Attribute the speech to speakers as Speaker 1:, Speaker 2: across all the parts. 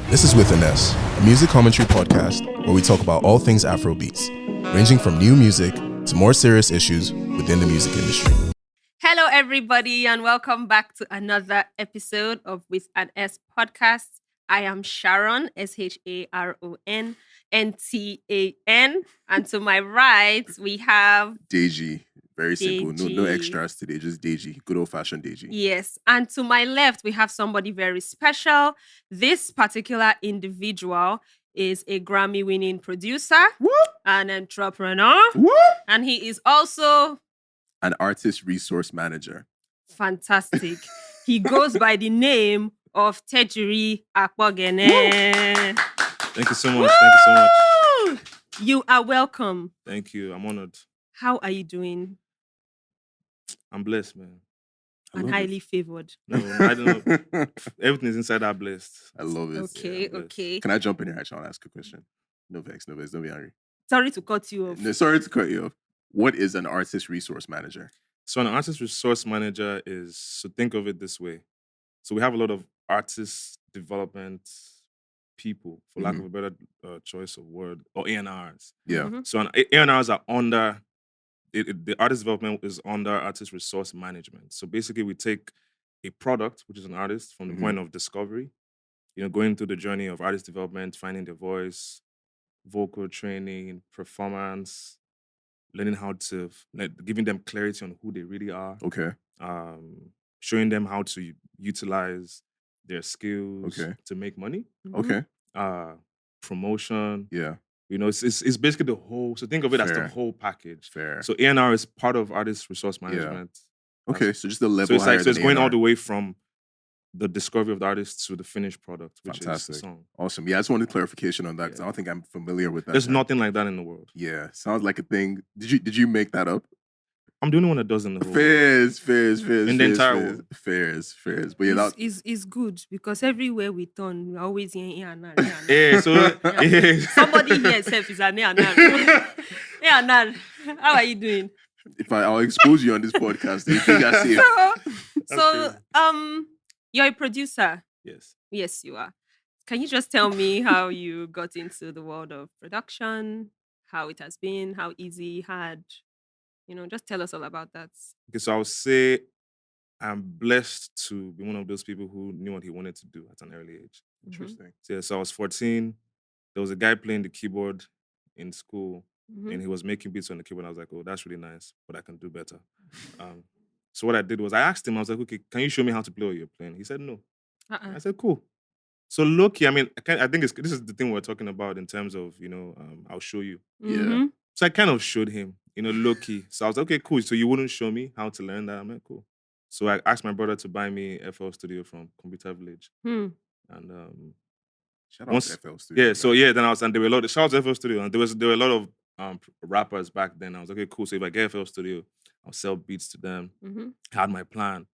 Speaker 1: This is With an S, a music commentary podcast where we talk about all things Afrobeats, ranging from new music to more serious issues within the music industry.
Speaker 2: Hello, everybody, and welcome back to another episode of With an S podcast. I am Sharon, Sharon, Ntan, and to my right, we have
Speaker 1: Dede. Very simple. No
Speaker 2: Dede.
Speaker 1: extras today, just Dede. Good old-fashioned Dede.
Speaker 2: Yes, and to my left, we have somebody very special. This particular individual is a Grammy-winning producer, an entrepreneur, and he is also
Speaker 1: an artist resource manager.
Speaker 2: Fantastic. He goes by the name of Tejiri Akpoghene.
Speaker 3: Thank you so much. Thank you so much.
Speaker 2: You are welcome.
Speaker 3: Thank you. I'm honored.
Speaker 2: How are you doing?
Speaker 3: I'm blessed, man.
Speaker 2: And highly favored.
Speaker 3: No, I don't know. Everything is inside that blessed.
Speaker 1: I love it.
Speaker 2: Okay.
Speaker 1: Can I jump in here? Actually, I want to ask a question. No vex. Don't be angry.
Speaker 2: Sorry to cut you off.
Speaker 1: No, sorry to cut you off. What is an artist resource manager?
Speaker 3: So an artist resource manager is, so think of it this way. So we have a lot of artist development people, for lack of a better choice of word, or A&Rs.
Speaker 1: Yeah.
Speaker 2: Mm-hmm.
Speaker 3: So A&Rs are under, the artist development is under artist resource management. So basically we take a product, which is an artist, from the point of discovery, going through the journey of artist development, finding their voice, vocal training, performance, learning how to, giving them clarity on who they really are.
Speaker 1: Okay.
Speaker 3: Showing them how to utilize their skills to make money.
Speaker 1: Okay.
Speaker 3: Promotion.
Speaker 1: Yeah.
Speaker 3: It's basically the whole, so think of it as the whole package.
Speaker 1: Fair.
Speaker 3: So A&R is part of artist resource management.
Speaker 1: Yeah. Okay, so just the level higher
Speaker 3: so it's going
Speaker 1: A&R.
Speaker 3: all the way from the discovery of the artist to the finished product, which
Speaker 1: Fantastic.
Speaker 3: is the song.
Speaker 1: Awesome. Yeah, I just wanted clarification on that because I don't think I'm familiar with that.
Speaker 3: There's nothing like that in the world.
Speaker 1: Yeah, sounds like a thing. Did you make that up?
Speaker 3: I'm the only one that does in the whole
Speaker 1: Fairs.
Speaker 3: In the entire world.
Speaker 1: Fairs. But yeah,
Speaker 2: it's good because everywhere we turn, we're always hearing
Speaker 3: Yeah, so
Speaker 2: somebody here itself is an A&R. How are you doing?
Speaker 1: I'll expose you on this podcast, do you think I see it?
Speaker 2: So you're a producer.
Speaker 3: Yes.
Speaker 2: Yes, you are. Can you just tell me how you got into the world of production, how it has been, how easy, hard? Just tell us all about that.
Speaker 3: Okay, so I would say I'm blessed to be one of those people who knew what he wanted to do at an early age.
Speaker 1: Interesting.
Speaker 3: So I was 14. There was a guy playing the keyboard in school, and he was making beats on the keyboard. I was like, oh, that's really nice, but I can do better. So what I did was I asked him, I was like, okay, can you show me how to play what you're playing? He said, no. I said, cool. So low-key, I think this is the thing we're talking about in terms of, I'll show you.
Speaker 1: Yeah.
Speaker 3: So I kind of showed him, low-key. So I was like, okay, cool. So you wouldn't show me how to learn that? I'm like, cool. So I asked my brother to buy me FL Studio from Computer Village. And
Speaker 1: shout out to FL Studio.
Speaker 3: Yeah, so yeah, then there were a lot of, shout out to FL Studio. And there were a lot of rappers back then. I was like, okay, cool. So if I get FL Studio, I'll sell beats to them. I had my plan.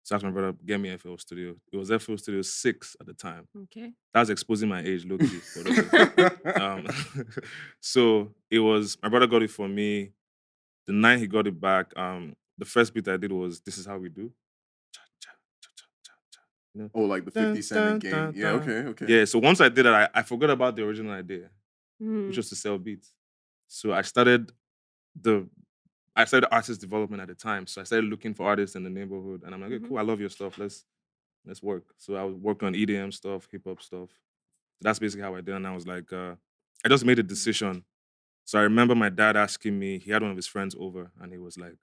Speaker 3: So I asked my brother, get me FL Studio. It was FL Studio 6 at the time.
Speaker 2: Okay.
Speaker 3: That was exposing my age, low-key. So it was, my brother got it for me. The night he got it back, the first beat I did was, This Is How We Do.
Speaker 1: Oh, like the 50 Cent game. Yeah, okay.
Speaker 3: Yeah, so once I did that, I forgot about the original idea, which was to sell beats. So I started artist development at the time. So I started looking for artists in the neighborhood. And I'm like, okay, cool, I love your stuff. Let's work. So I was working on EDM stuff, hip-hop stuff. That's basically how I did. And I was like, I just made a decision. So I remember my dad asking me, he had one of his friends over, and he was like,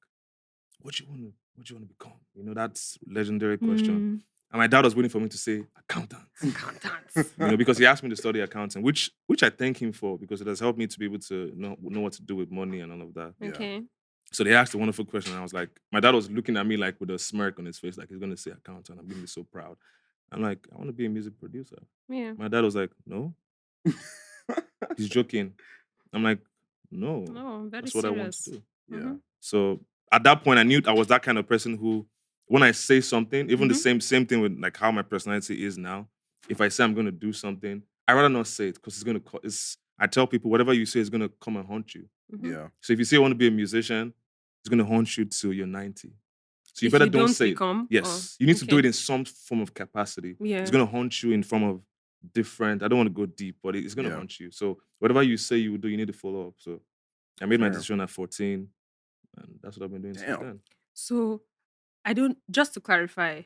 Speaker 3: what you want to become? That's legendary question. And my dad was waiting for me to say, accountant. Because he asked me to study accounting, which I thank him for, because it has helped me to be able to know what to do with money and all of that.
Speaker 2: Okay.
Speaker 3: Yeah. So they asked a wonderful question, and I was like, my dad was looking at me like with a smirk on his face, like he's going to say accountant. I'm going to be so proud. I'm like, I want to be a music producer.
Speaker 2: Yeah.
Speaker 3: My dad was like, no. He's joking. I'm like, no. That's what
Speaker 2: serious.
Speaker 3: I want to do.
Speaker 1: Yeah.
Speaker 3: So at that point, I knew I was that kind of person who, when I say something, even the same thing with like how my personality is now, if I say I'm going to do something, I'd rather not say it because I tell people whatever you say is going to come and haunt you.
Speaker 1: Yeah.
Speaker 3: So if you say you want to be a musician, it's going to haunt you till you're 90. So you better don't say
Speaker 2: become,
Speaker 3: it. Yes. You need to do it in some form of capacity.
Speaker 2: Yeah.
Speaker 3: It's going to haunt you in form of different. I don't want to go deep, but it's gonna haunt you. So whatever you say you will do, you need to follow up. So I made my decision at 14, and that's what I've been doing since then.
Speaker 2: So just to clarify,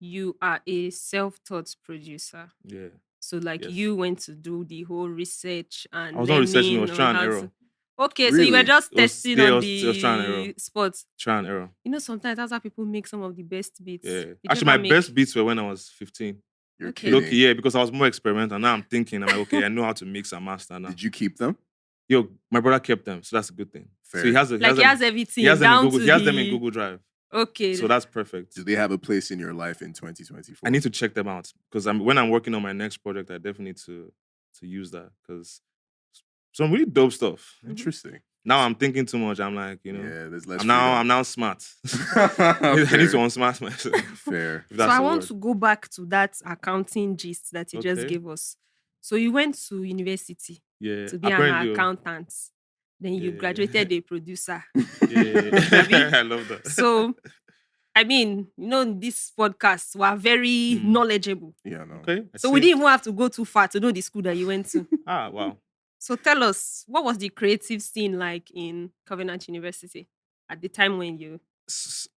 Speaker 2: you are a self-taught producer.
Speaker 3: Yeah.
Speaker 2: So you went to do the whole research and
Speaker 3: I was not researching, I was
Speaker 2: on
Speaker 3: trial and
Speaker 2: how
Speaker 3: error.
Speaker 2: to... Okay, so you were just testing on
Speaker 3: it was trial and error.
Speaker 2: the spot.
Speaker 3: Trial and error.
Speaker 2: You know, sometimes that's how people make some of the best beats.
Speaker 3: Yeah.
Speaker 2: Did you
Speaker 3: Actually,
Speaker 2: ever
Speaker 3: my best beats were when I was 15.
Speaker 4: You're
Speaker 2: Okay.
Speaker 4: kidding.
Speaker 3: Yeah, because I was more experimental. Now I'm thinking, I'm like, okay, I know how to mix and master now.
Speaker 4: Did you keep them?
Speaker 3: Yo, my brother kept them, so that's a good thing.
Speaker 4: Fair.
Speaker 3: So he has
Speaker 2: everything.
Speaker 3: He has them
Speaker 2: down
Speaker 3: in Google.
Speaker 2: to
Speaker 3: He has them in Google Drive.
Speaker 2: Okay.
Speaker 3: So that's perfect.
Speaker 4: Do they have a place in your life in 2024?
Speaker 3: I need to check them out because when I'm working on my next project, I definitely need to use that because some really dope stuff.
Speaker 4: Interesting.
Speaker 3: Now I'm thinking too much. I'm like,
Speaker 4: there's less.
Speaker 3: I'm now smart. I need to unsmart myself.
Speaker 4: Fair.
Speaker 2: So I want to go back to that accounting gist that you just gave us. So you went to university to be an accountant. Then you graduated a producer.
Speaker 3: Yeah. I love that.
Speaker 2: So, I mean, this podcast were very knowledgeable.
Speaker 4: Yeah, no.
Speaker 3: Okay.
Speaker 2: So we didn't even have to go too far to know the school that you went to.
Speaker 3: Wow.
Speaker 2: So tell us, what was the creative scene like in Covenant University at the time when you...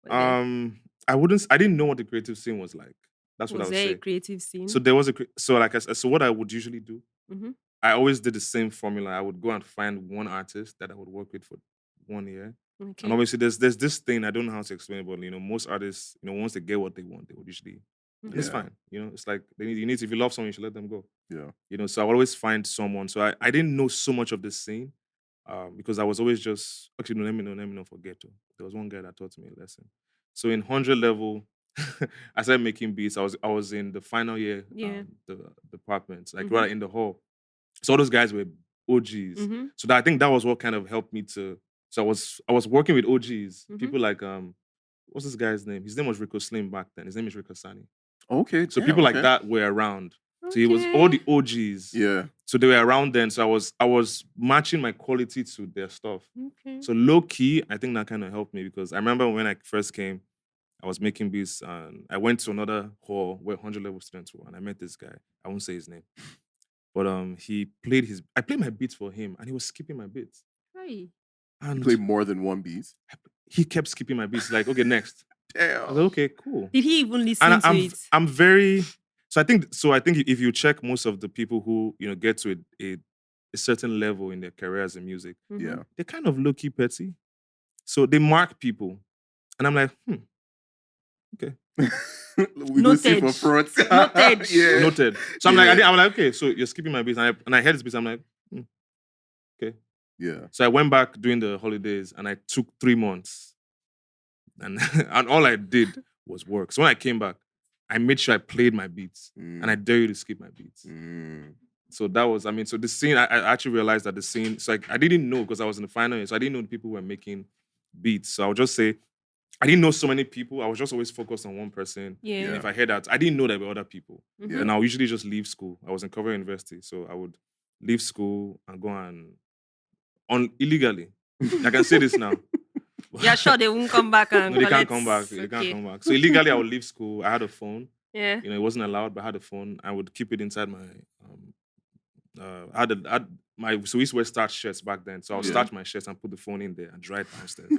Speaker 3: I didn't know what the creative scene was like. That's what I was saying.
Speaker 2: Was there a creative scene?
Speaker 3: So there was so what I would usually do,
Speaker 2: Mm-hmm.
Speaker 3: I always did the same formula. I would go and find one artist that I would work with for 1 year.
Speaker 2: Okay.
Speaker 3: And obviously there's this thing, I don't know how to explain it, but most artists, once they get what they want, they would usually it's fine. It's like if you love someone, you should let them go.
Speaker 4: Yeah.
Speaker 3: So I would always find someone. So I didn't know so much of the scene. Because I was always just actually let me know for Ghetto. There was one guy that taught me a lesson. So in 100 level, I started making beats. I was in the final year, the departments, right in the hall. So all those guys were OGs.
Speaker 2: Mm-hmm.
Speaker 3: So I think that was what kind of helped me to. So I was working with OGs, people like what's this guy's name? His name was Rico Slim back then. His name is Rico Sani.
Speaker 4: Okay.
Speaker 3: So people like that were around. So it was all the OGs.
Speaker 4: Yeah.
Speaker 3: So they were around then. So I was matching my quality to their stuff.
Speaker 2: Okay.
Speaker 3: So low key, I think that kind of helped me because I remember when I first came, I was making beats and I went to another hall where 100 level students were and I met this guy. I won't say his name. But I played my beats for him and he was skipping my beats.
Speaker 2: Hey.
Speaker 4: And you played more than one beat?
Speaker 3: He kept skipping my beats. Like, okay, next.
Speaker 4: Damn.
Speaker 3: I was like, okay, cool.
Speaker 2: Did he even listen to it?
Speaker 3: I'm very... So I think if you check most of the people who, get to a certain level in their careers in music, they're kind of low-key petty. So they mark people. And I'm like, okay.
Speaker 4: We go see for frauds.
Speaker 2: Noted.
Speaker 4: Yeah.
Speaker 3: Noted. So I'm like, okay, so you're skipping my beats. And I heard this beats. I'm like, okay.
Speaker 4: Yeah.
Speaker 3: So I went back during the holidays and I took 3 months. And all I did was work. So when I came back, I made sure I played my beats. And I dare you to skip my beats. So that was, so the scene, I actually realized that the scene, so I didn't know because I was in the final year, so I didn't know the people who were making beats. So I would just say, I didn't know so many people. I was just always focused on one person.
Speaker 2: Yeah.
Speaker 3: And if I heard that, I didn't know there were other people.
Speaker 2: Mm-hmm.
Speaker 3: And I would usually just leave school. I was in Cobhams University, so I would leave school and go illegally. I can say this now.
Speaker 2: Yeah, sure, they won't come back and
Speaker 3: no, they can't come back. They can't come back. So illegally, I would leave school. I had a phone.
Speaker 2: Yeah.
Speaker 3: It wasn't allowed, but I had a phone. I would keep it inside my. So we used to wear starch shirts back then. So I would starch my shirts and put the phone in there and dry it downstairs.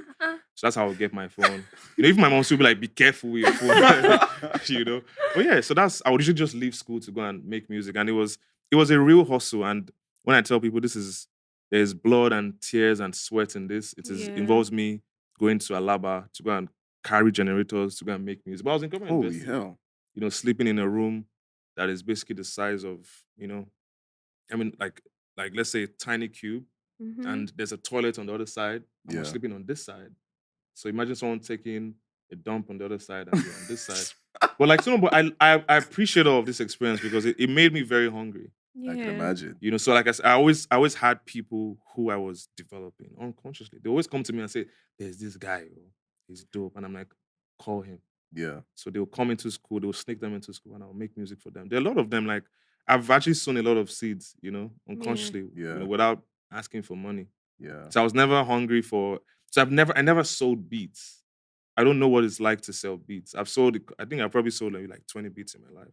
Speaker 3: So that's how I would get my phone. Even my mom would be like, "Be careful with your phone," But yeah, so I would usually just leave school to go and make music, and it was a real hustle. And when I tell people there's blood and tears and sweat in this, involves me going to Alaba to go and carry generators to go and make music. But I was in government
Speaker 4: Holy
Speaker 3: university,
Speaker 4: hell.
Speaker 3: Sleeping in a room that is basically the size of, like let's say a tiny cube, and there's a toilet on the other side. And we're sleeping on this side. So imagine someone taking a dump on the other side and you're on this side. But I appreciate all of this experience because it made me very hungry.
Speaker 2: Yeah.
Speaker 4: I can imagine.
Speaker 3: So like I said, I always had people who I was developing unconsciously. They always come to me and say, "There's this guy, he's dope," and I'm like, "Call him."
Speaker 4: Yeah.
Speaker 3: So they'll come into school, they'll sneak them into school, and I'll make music for them. There are a lot of them. Like I've actually sown a lot of seeds, unconsciously, without asking for money.
Speaker 4: Yeah.
Speaker 3: So I was never hungry for. So I never sold beats. I don't know what it's like to sell beats. I think I've probably sold like 20 beats in my life.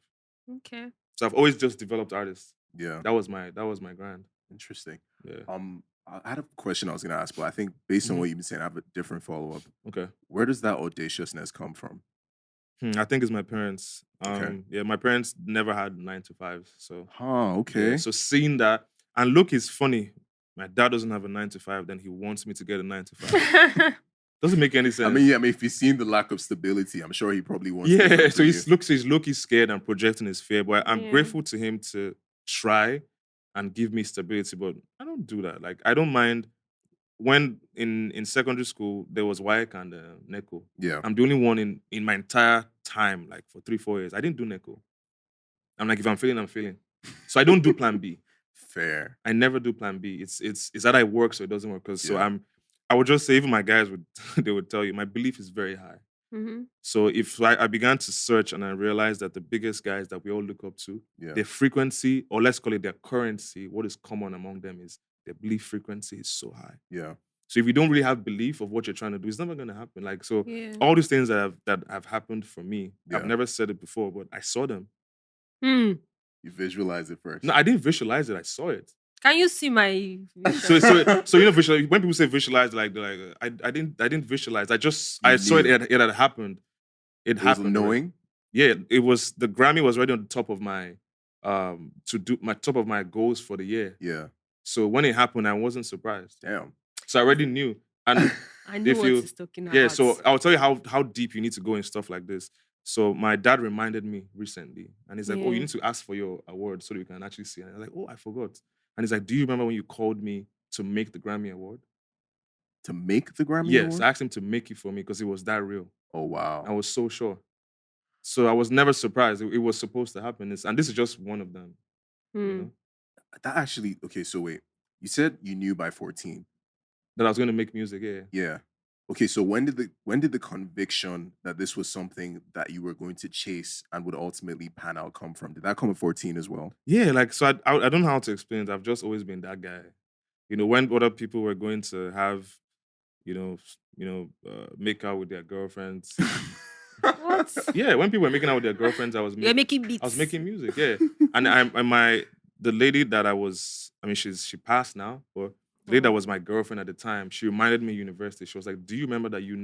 Speaker 2: Okay.
Speaker 3: So I've always just developed artists.
Speaker 4: Yeah.
Speaker 3: That was my grind.
Speaker 4: Interesting.
Speaker 3: Yeah.
Speaker 4: I had a question I was gonna ask, but I think based on what you've been saying, I have a different follow-up.
Speaker 3: Okay.
Speaker 4: Where does that audaciousness come from?
Speaker 3: I think it's my parents.
Speaker 4: Okay.
Speaker 3: Yeah, my parents never had 9 to 5. So
Speaker 4: Okay.
Speaker 3: yeah, so seeing that, and look, it's funny. My dad doesn't have a 9 to 5, then he wants me to get a 9 to 5. Doesn't make any sense.
Speaker 4: I mean, if he's seen the lack of stability, I'm sure he probably wants to.
Speaker 3: Yeah, so he's look scared and projecting his fear. But I'm grateful to him to try and give me stability. But I don't do that. Like, I don't mind when in secondary school there was WAEC and NECO.
Speaker 4: Yeah.
Speaker 3: I'm the only one in my entire time, like for 3-4 years. I didn't do NECO. I'm like, if I'm failing, I'm failing. So I don't do plan B.
Speaker 4: Fair.
Speaker 3: I never do plan B. It's that I work so it doesn't work. So I would just say, even my guys they would tell you, my belief is very high.
Speaker 2: Mm-hmm.
Speaker 3: So if I began to search and I realized that the biggest guys that we all look up to, their frequency, or let's call it their currency, what is common among them is their belief frequency is so high.
Speaker 4: Yeah.
Speaker 3: So if you don't really have belief of what you're trying to do, it's never going to happen. Like, so all these things that have happened for me, I've never said it before, but I saw them.
Speaker 2: Mm.
Speaker 4: You visualize it first.
Speaker 3: No, I didn't visualize it. I saw it.
Speaker 2: Can you see my
Speaker 3: so you know, visualize, when people say visualize, like I didn't visualize. I saw it. It had happened. It happened.
Speaker 4: Knowing.
Speaker 3: Right? Yeah, it was, the Grammy was already on the top of my top of my goals for the year.
Speaker 4: Yeah.
Speaker 3: So when it happened, I wasn't surprised.
Speaker 4: Damn.
Speaker 3: So I already knew. And
Speaker 2: I knew what he's talking about.
Speaker 3: Yeah, so I'll tell you how deep you need to go in stuff like this. So my dad reminded me recently, and he's like, "Oh, you need to ask for your award so that you can actually see." And I was like, "Oh, I forgot." And he's like, "Do you remember when you called me to make the Grammy Award?"
Speaker 4: To make the Grammy Award?
Speaker 3: Yes, I asked him to make it for me because it was that real.
Speaker 4: Oh, wow.
Speaker 3: I was so sure. So I was never surprised. It was supposed to happen. And this is just one of them. You know?
Speaker 4: That actually, okay, so wait. You said you knew by 14.
Speaker 3: That I was going to make music, yeah.
Speaker 4: Yeah. Okay, so when did the conviction that this was something that you were going to chase and would ultimately pan out come from? Did that come at 14 as well?
Speaker 3: Yeah, like, so I don't know how to explain it. I've just always been that guy. You know, when other people were going to have, make out with their girlfriends.
Speaker 2: What?
Speaker 3: Yeah, when people were making out with their girlfriends,
Speaker 2: You're making beats.
Speaker 3: I was making music, yeah. And the lady that she passed now, but the lady that was my girlfriend at the time, she reminded me university. She was like, "Do you remember that you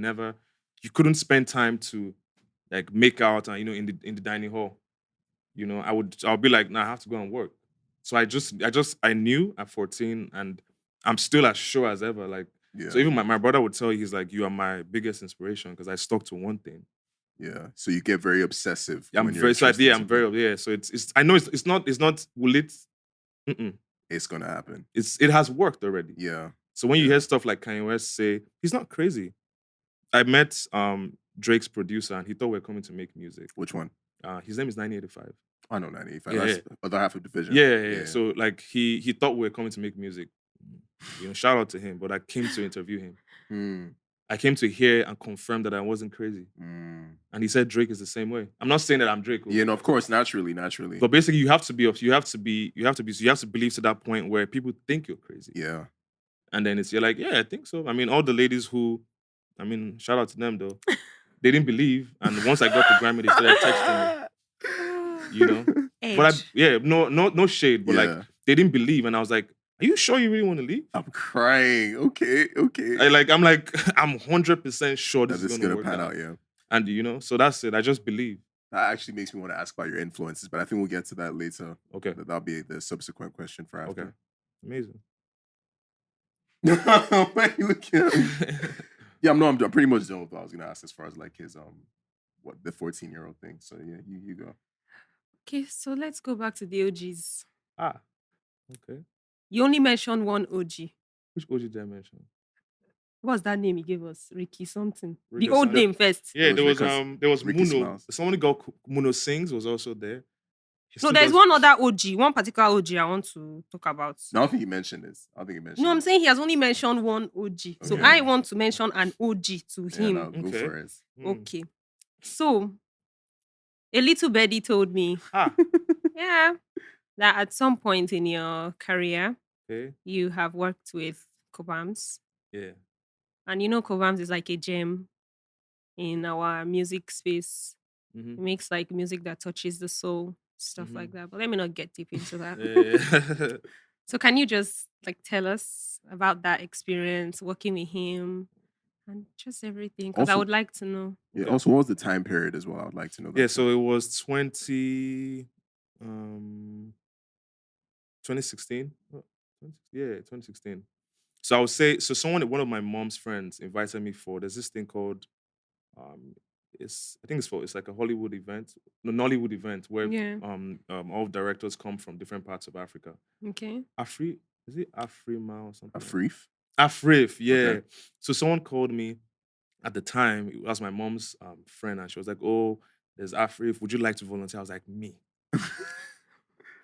Speaker 3: couldn't spend time to like make out and in the dining hall?" You know, I'll be like, "No, I have to go and work." So I knew at 14, and I'm still as sure as ever. Like, so even my brother would tell you, he's like, "You are my biggest inspiration," because I stuck to one thing.
Speaker 4: Yeah. So you get very obsessive.
Speaker 3: I'm very So it's I know it's not will it
Speaker 4: it's gonna happen.
Speaker 3: It has worked already.
Speaker 4: Yeah.
Speaker 3: So when you hear stuff like Kanye West say, he's not crazy. I met Drake's producer, and he thought we were coming to make music.
Speaker 4: Which one?
Speaker 3: His name is 985.
Speaker 4: I know 985. That's other half of Division.
Speaker 3: Yeah. So like he thought we were coming to make music. You know, shout out to him. But I came to interview him. I came to hear and confirm that I wasn't crazy. And he said Drake is the same way. I'm not saying that I'm Drake.
Speaker 4: Yeah, no, of course, naturally. But
Speaker 3: basically, you have to believe to that point where people think you're crazy.
Speaker 4: Yeah.
Speaker 3: And then you're like, yeah, I think so. I mean, all the ladies shout out to them though. They didn't believe, and once I got the Grammy, they started texting me. You know,
Speaker 2: Edge.
Speaker 3: but no shade, but like they didn't believe, and I was like, "Are you sure you really want to leave?"
Speaker 4: I'm crying. Okay.
Speaker 3: I'm 100% sure this is gonna
Speaker 4: pan out. Yeah.
Speaker 3: And so that's it. I just believe.
Speaker 4: That actually makes me want to ask about your influences, but I think we'll get to that later.
Speaker 3: Okay.
Speaker 4: That'll be the subsequent question for after.
Speaker 3: Okay. Amazing.
Speaker 4: Why are you looking at me? Yeah, I'm pretty much done with what I was gonna ask as far as like his the 14-year-old thing. So yeah, you go.
Speaker 2: Okay, so let's go back to the OGs.
Speaker 3: Okay.
Speaker 2: You only mentioned one OG.
Speaker 3: Which OG did I mention?
Speaker 2: What's that name he gave us? Ricky something.
Speaker 3: Ricky
Speaker 2: the old name first.
Speaker 3: Yeah, there was
Speaker 4: Ricky
Speaker 3: Muno.
Speaker 4: Smiles.
Speaker 3: Someone called Muno Sings was also there.
Speaker 2: No, there's one other OG, one particular OG I want to talk about.
Speaker 4: No, I don't think you mentioned this.
Speaker 2: No, I'm saying he has only mentioned one OG. Okay. So I want to mention an OG to him.
Speaker 4: No, go for it.
Speaker 2: Okay. So, a little birdie told me, that at some point in your career, you have worked with Cobhams.
Speaker 3: Yeah.
Speaker 2: And Cobhams is like a gem in our music space. Mm-hmm. It makes like music that touches the soul. stuff
Speaker 3: Mhm.
Speaker 2: like that. But let me not get deep into that.
Speaker 3: Yeah.
Speaker 2: So can you just like tell us about that experience working with him and just everything? Because I
Speaker 4: Also-
Speaker 2: would like to know.
Speaker 4: Yeah.
Speaker 3: Okay.
Speaker 4: Also, what was the time period as well? I'd like to know that.
Speaker 3: Yeah,
Speaker 4: too.
Speaker 3: so it was 2016. Oh, 2016. So I would say, one of my mom's friends invited me for, there's this thing called, it's like a Hollywood event, no, Nollywood event where
Speaker 2: Yeah.
Speaker 3: all directors come from different parts of Africa.
Speaker 2: Okay.
Speaker 3: Is it Afrima or something?
Speaker 4: Afrif?
Speaker 3: Afrif, yeah.
Speaker 4: Okay.
Speaker 3: So someone called me at the time. It was my mom's friend, and she was like, "Oh, there's Afrif. Would you like to volunteer?" I was like, "Me."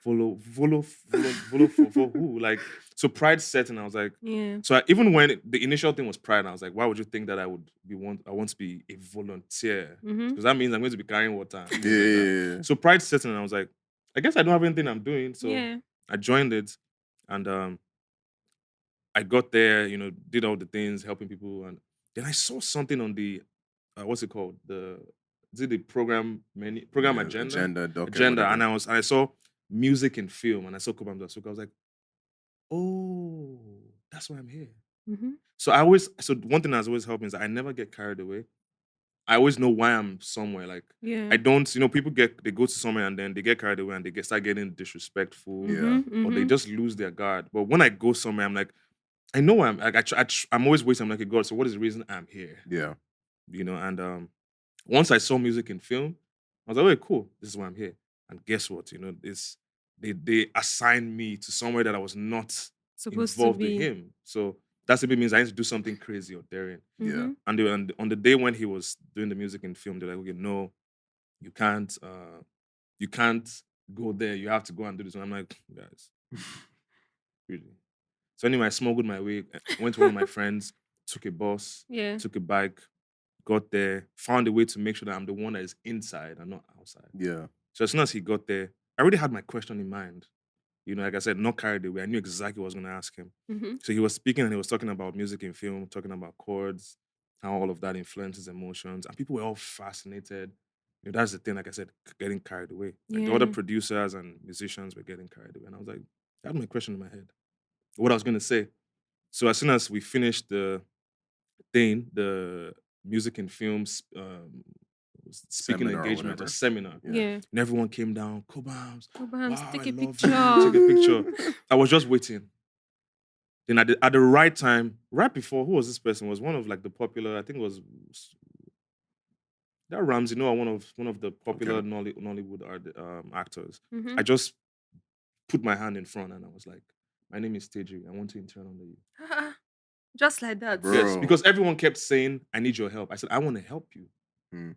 Speaker 3: Follow for who? Like, so Pride set, and I was like,
Speaker 2: Yeah.
Speaker 3: so even when the initial thing was Pride, I was like, why would you think that I want to be a volunteer?
Speaker 2: Mm-hmm.
Speaker 3: Because that means I'm going to be carrying water. and things like that.
Speaker 4: Yeah.
Speaker 3: So Pride set, and I was like, I guess I don't have anything I'm doing. So
Speaker 2: Yeah.
Speaker 3: I joined it, and I got there, did all the things, helping people, and then I saw something on the what's it called? Is it the program
Speaker 4: Yeah,
Speaker 3: agenda?
Speaker 4: docket,
Speaker 3: Agenda,
Speaker 4: whatever.
Speaker 3: and I saw music and film, and I saw Cobhams Asuquo. I was like, oh, that's why I'm here.
Speaker 2: Mm-hmm.
Speaker 3: So one thing that's always helped me is that I never get carried away. I always know why I'm somewhere. Like,
Speaker 2: Yeah.
Speaker 3: I don't, people they go to somewhere and then they get carried away and they start getting disrespectful,
Speaker 4: Yeah.
Speaker 3: or they just lose their guard. But when I go somewhere, I'm like, I know I'm like, I'm always waiting. I'm like, God, so what is the reason I'm here?
Speaker 4: Yeah.
Speaker 3: And once I saw music and film, I was like, okay, cool, this is why I'm here. And guess what? They assigned me to somewhere that I was not
Speaker 2: Supposed to
Speaker 3: involved
Speaker 2: be.
Speaker 3: in him. So that simply means I need to do something crazy or daring.
Speaker 2: Mhm.
Speaker 3: And on the day when he was doing the music and film, they're like, okay, no, you can't go there. You have to go and do this. And I'm like, guys, really? So anyway, I smuggled my way, went to one of my friends, took a bus,
Speaker 2: Yeah.
Speaker 3: took a bike, got there, found a way to make sure that I'm the one that is inside and not outside.
Speaker 4: Yeah.
Speaker 3: So as soon as he got there, I already had my question in mind. Like I said, not carried away. I knew exactly what I was going to ask him.
Speaker 2: Mm-hmm.
Speaker 3: So he was speaking and he was talking about music and film, talking about chords, how all of that influences emotions. And people were all fascinated. That's the thing, like I said, getting carried away. Like the other producers and musicians were getting carried away. And I was like, I had my question in my head. What I was going to say. So as soon as we finished the thing, the music and films speaking
Speaker 4: Seminar or
Speaker 3: engagement
Speaker 4: whatever.
Speaker 3: or seminar,
Speaker 2: Yeah.
Speaker 3: and everyone came down, Cobhams,
Speaker 2: Cobhams,
Speaker 3: wow,
Speaker 2: take
Speaker 3: I
Speaker 2: a
Speaker 3: love
Speaker 2: picture.
Speaker 3: you, take a picture. I was just waiting. Then at the right time, right before, who was this person? It was one of like the popular, I think it was that Ramsey, one of the popular Nollywood actors.
Speaker 2: Mhm.
Speaker 3: I just put my hand in front and I was like, my name is Tejiri. I want to intern under you.
Speaker 2: Just like that.
Speaker 4: Bro.
Speaker 3: Yes, because everyone kept saying, I need your help. I said, I want to help you.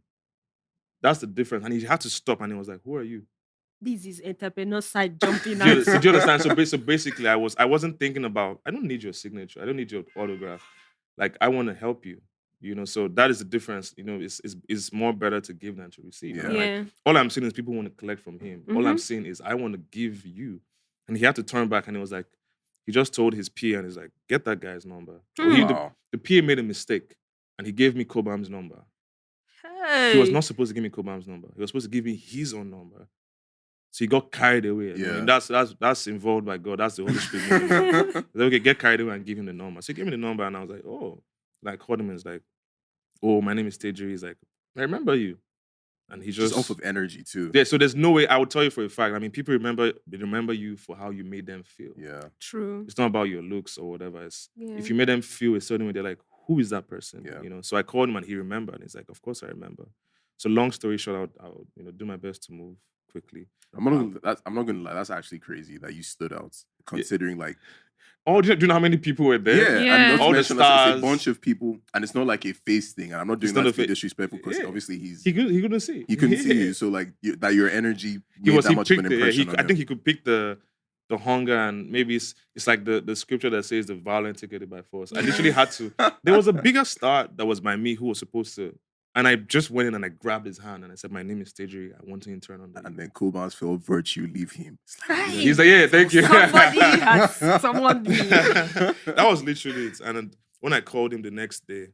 Speaker 3: That's the difference. And he had to stop and he was like, who are you?
Speaker 2: This is entrepreneur side jumping
Speaker 3: Do you
Speaker 2: out.
Speaker 3: understand? So basically, I wasn't thinking about, I don't need your signature. I don't need your autograph. Like, I want to help you. So that is the difference. It's more better to give than to receive.
Speaker 4: Yeah.
Speaker 3: And, like, all I'm saying is people want to collect from him. All I'm saying is I want to give you. And he had to turn back and he was like, he just told his PA and he's like, get that guy's number. So the PA made a mistake and he gave me Cobham's number.
Speaker 2: Hey.
Speaker 3: He was not supposed to give me Cobham's number. He was supposed to give me his own number. So he got carried away.
Speaker 4: Yeah.
Speaker 3: I mean, that's involved by God. That's the Holy Spirit. Like, okay, get carried away and give him the number. So he gave me the number and I was like, oh, like Hodman's like, oh, my name is Tejiri. He's like, I remember you. And he just
Speaker 4: off of energy too.
Speaker 3: Yeah, so there's no way, I would tell you for a fact. I mean, people remember you for how you made them feel.
Speaker 4: Yeah.
Speaker 2: True.
Speaker 3: It's not about your looks or whatever.
Speaker 2: Yeah.
Speaker 3: If you made them feel a certain way, they're like, who is that person?
Speaker 4: Yeah.
Speaker 3: So I called him and he remembered. And he's like, of course I remember. So long story short, I'll do my best to move quickly.
Speaker 4: I'm not gonna lie. That's actually crazy that you stood out, considering like.
Speaker 3: Oh, do you know how many people were there?
Speaker 4: Yeah. And not
Speaker 3: all
Speaker 4: to
Speaker 3: the
Speaker 4: mention,
Speaker 3: stars.
Speaker 4: It's a bunch of people, and it's not like a face thing. And I'm not doing that to be disrespectful because obviously
Speaker 3: he couldn't see.
Speaker 4: He couldn't see you, so like that your energy
Speaker 3: he
Speaker 4: made that much of an
Speaker 3: picked
Speaker 4: impression on
Speaker 3: I
Speaker 4: him.
Speaker 3: think he could pick the hunger, and maybe it's like the scripture that says the violent take it by force. I literally had to. There was a bigger star that was by me who was supposed to. And I just went in and I grabbed his hand and I said, my name is Tejiri. I want to intern under you.
Speaker 4: And then Cobhams felt virtue leave him.
Speaker 3: He's like, yeah, thank you.
Speaker 2: Somebody has someone.
Speaker 3: That was literally it. And when I called him the next day,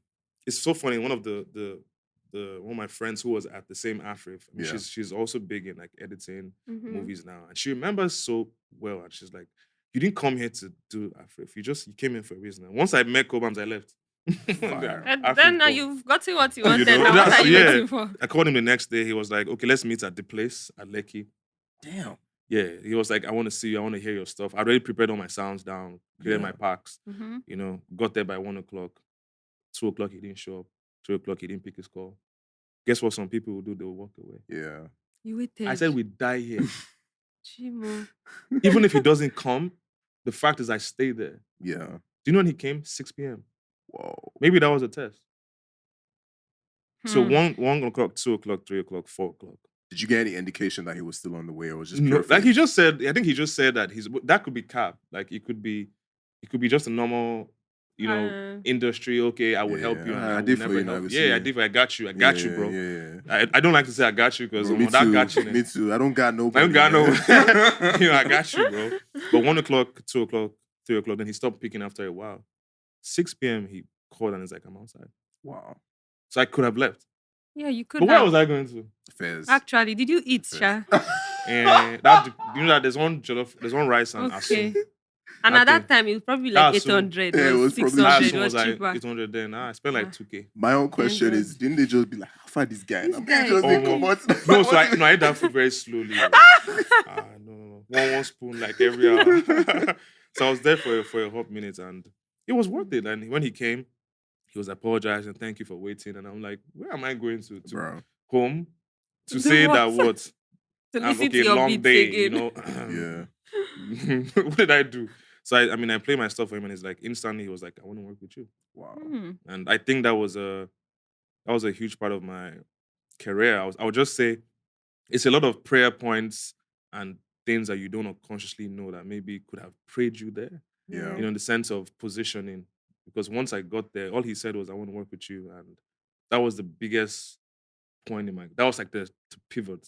Speaker 3: it's so funny. One of the one of my friends who was at the same Afrif. I mean,
Speaker 4: Yeah.
Speaker 3: she's also big in like editing
Speaker 2: Mhm.
Speaker 3: movies now, and she remembers so well. And she's like, "You didn't come here to do Afrif. You came in for a reason." And once I met Cobhams, I left.
Speaker 4: Fire.
Speaker 2: And
Speaker 3: Afrif
Speaker 2: then now
Speaker 3: Cob.
Speaker 2: you've gotten what you wanted.
Speaker 3: know,
Speaker 2: Now what
Speaker 3: that's-
Speaker 2: are you
Speaker 3: yeah.
Speaker 2: waiting for?
Speaker 3: I called him the next day. He was like, "Okay, let's meet at the place at Lekki."
Speaker 4: Damn.
Speaker 3: Yeah, he was like, "I want to see you. I want to hear your stuff." I already prepared all my sounds down, cleared my
Speaker 4: Yeah.
Speaker 3: packs.
Speaker 2: Mhm.
Speaker 3: You know, got there by 1:00. 2:00 he didn't show up. 3:00 he didn't pick his call. Guess what? Some people will do. They will walk away.
Speaker 4: Yeah.
Speaker 2: You waited.
Speaker 3: I said we die here.
Speaker 2: Chimo.
Speaker 3: Even if he doesn't come, the fact is I stay there.
Speaker 4: Yeah.
Speaker 3: Do you know when he came? 6 p.m.
Speaker 4: Whoa.
Speaker 3: Maybe that was a test. So
Speaker 2: Hmm.
Speaker 3: 1:00, 2:00, 3:00, 4:00.
Speaker 4: Did you get any indication that he was still on the way, or was just
Speaker 3: No,
Speaker 4: pure
Speaker 3: like he
Speaker 4: faith?
Speaker 3: just said. I think he just said that that could be cap. Like it could be just a normal, industry. Okay, I will help you. And
Speaker 4: I
Speaker 3: I
Speaker 4: did
Speaker 3: will
Speaker 4: for
Speaker 3: never
Speaker 4: you, now
Speaker 3: help.
Speaker 4: we
Speaker 3: Yeah,
Speaker 4: see
Speaker 3: I
Speaker 4: you.
Speaker 3: did. I got you. I got you, bro.
Speaker 4: Yeah.
Speaker 3: I don't like to say I got you because
Speaker 4: Bro, me
Speaker 3: that
Speaker 4: too.
Speaker 3: got you.
Speaker 4: Me too. I don't got nobody.
Speaker 3: I don't got no.
Speaker 4: man.
Speaker 3: I got you, bro. But 1:00, 2:00, 3:00, then he stopped picking after a while. 6 p.m. he called and he's like, "I'm outside."
Speaker 4: Wow.
Speaker 3: So I could have left.
Speaker 2: Yeah, you could
Speaker 3: But where
Speaker 2: have.
Speaker 3: was I going to?
Speaker 4: Fez.
Speaker 2: Actually, did you eat, Sha?
Speaker 3: And you know that there's one jollof, there's one rice and
Speaker 2: Okay.
Speaker 3: asu.
Speaker 2: And
Speaker 3: That
Speaker 2: at that
Speaker 3: thing-
Speaker 2: time, it was probably like
Speaker 3: that soon-
Speaker 2: 800
Speaker 4: Yeah, it
Speaker 2: or
Speaker 4: was probably
Speaker 2: 600.
Speaker 3: That
Speaker 2: It was
Speaker 3: was like
Speaker 2: cheaper.
Speaker 3: 800 then. I spent like 2K.
Speaker 4: My own question
Speaker 2: Thank
Speaker 4: is, didn't they just be like, how far this guy?
Speaker 2: This
Speaker 4: I'm
Speaker 2: guy-
Speaker 4: just
Speaker 3: Oh,
Speaker 4: come out.
Speaker 3: No, so I ate that food very slowly. No. One spoon like every hour. So I was there for a hot minute and it was worth it. And when he came, he was apologizing, "Thank you for waiting." And I'm like, where am I going to?
Speaker 4: Bro.
Speaker 3: Home? To
Speaker 2: Do
Speaker 3: say that
Speaker 2: what?
Speaker 3: what?
Speaker 2: To
Speaker 3: I'm
Speaker 2: listen to
Speaker 3: okay,
Speaker 2: your
Speaker 3: long
Speaker 2: beats
Speaker 3: day,
Speaker 2: again.
Speaker 3: you know.
Speaker 4: Yeah.
Speaker 3: What did I do? So I play my stuff for him and it's like instantly he was like, "I want to work with you."
Speaker 4: Wow.
Speaker 2: Hmm.
Speaker 3: And I think that was a huge part of my career. I would just say it's a lot of prayer points and things that you don't consciously know that maybe could have prayed you there.
Speaker 4: Yeah.
Speaker 3: You know, in the sense of positioning. Because once I got there, all he said was, "I want to work with you," and that was the biggest point in my. That was like the pivot.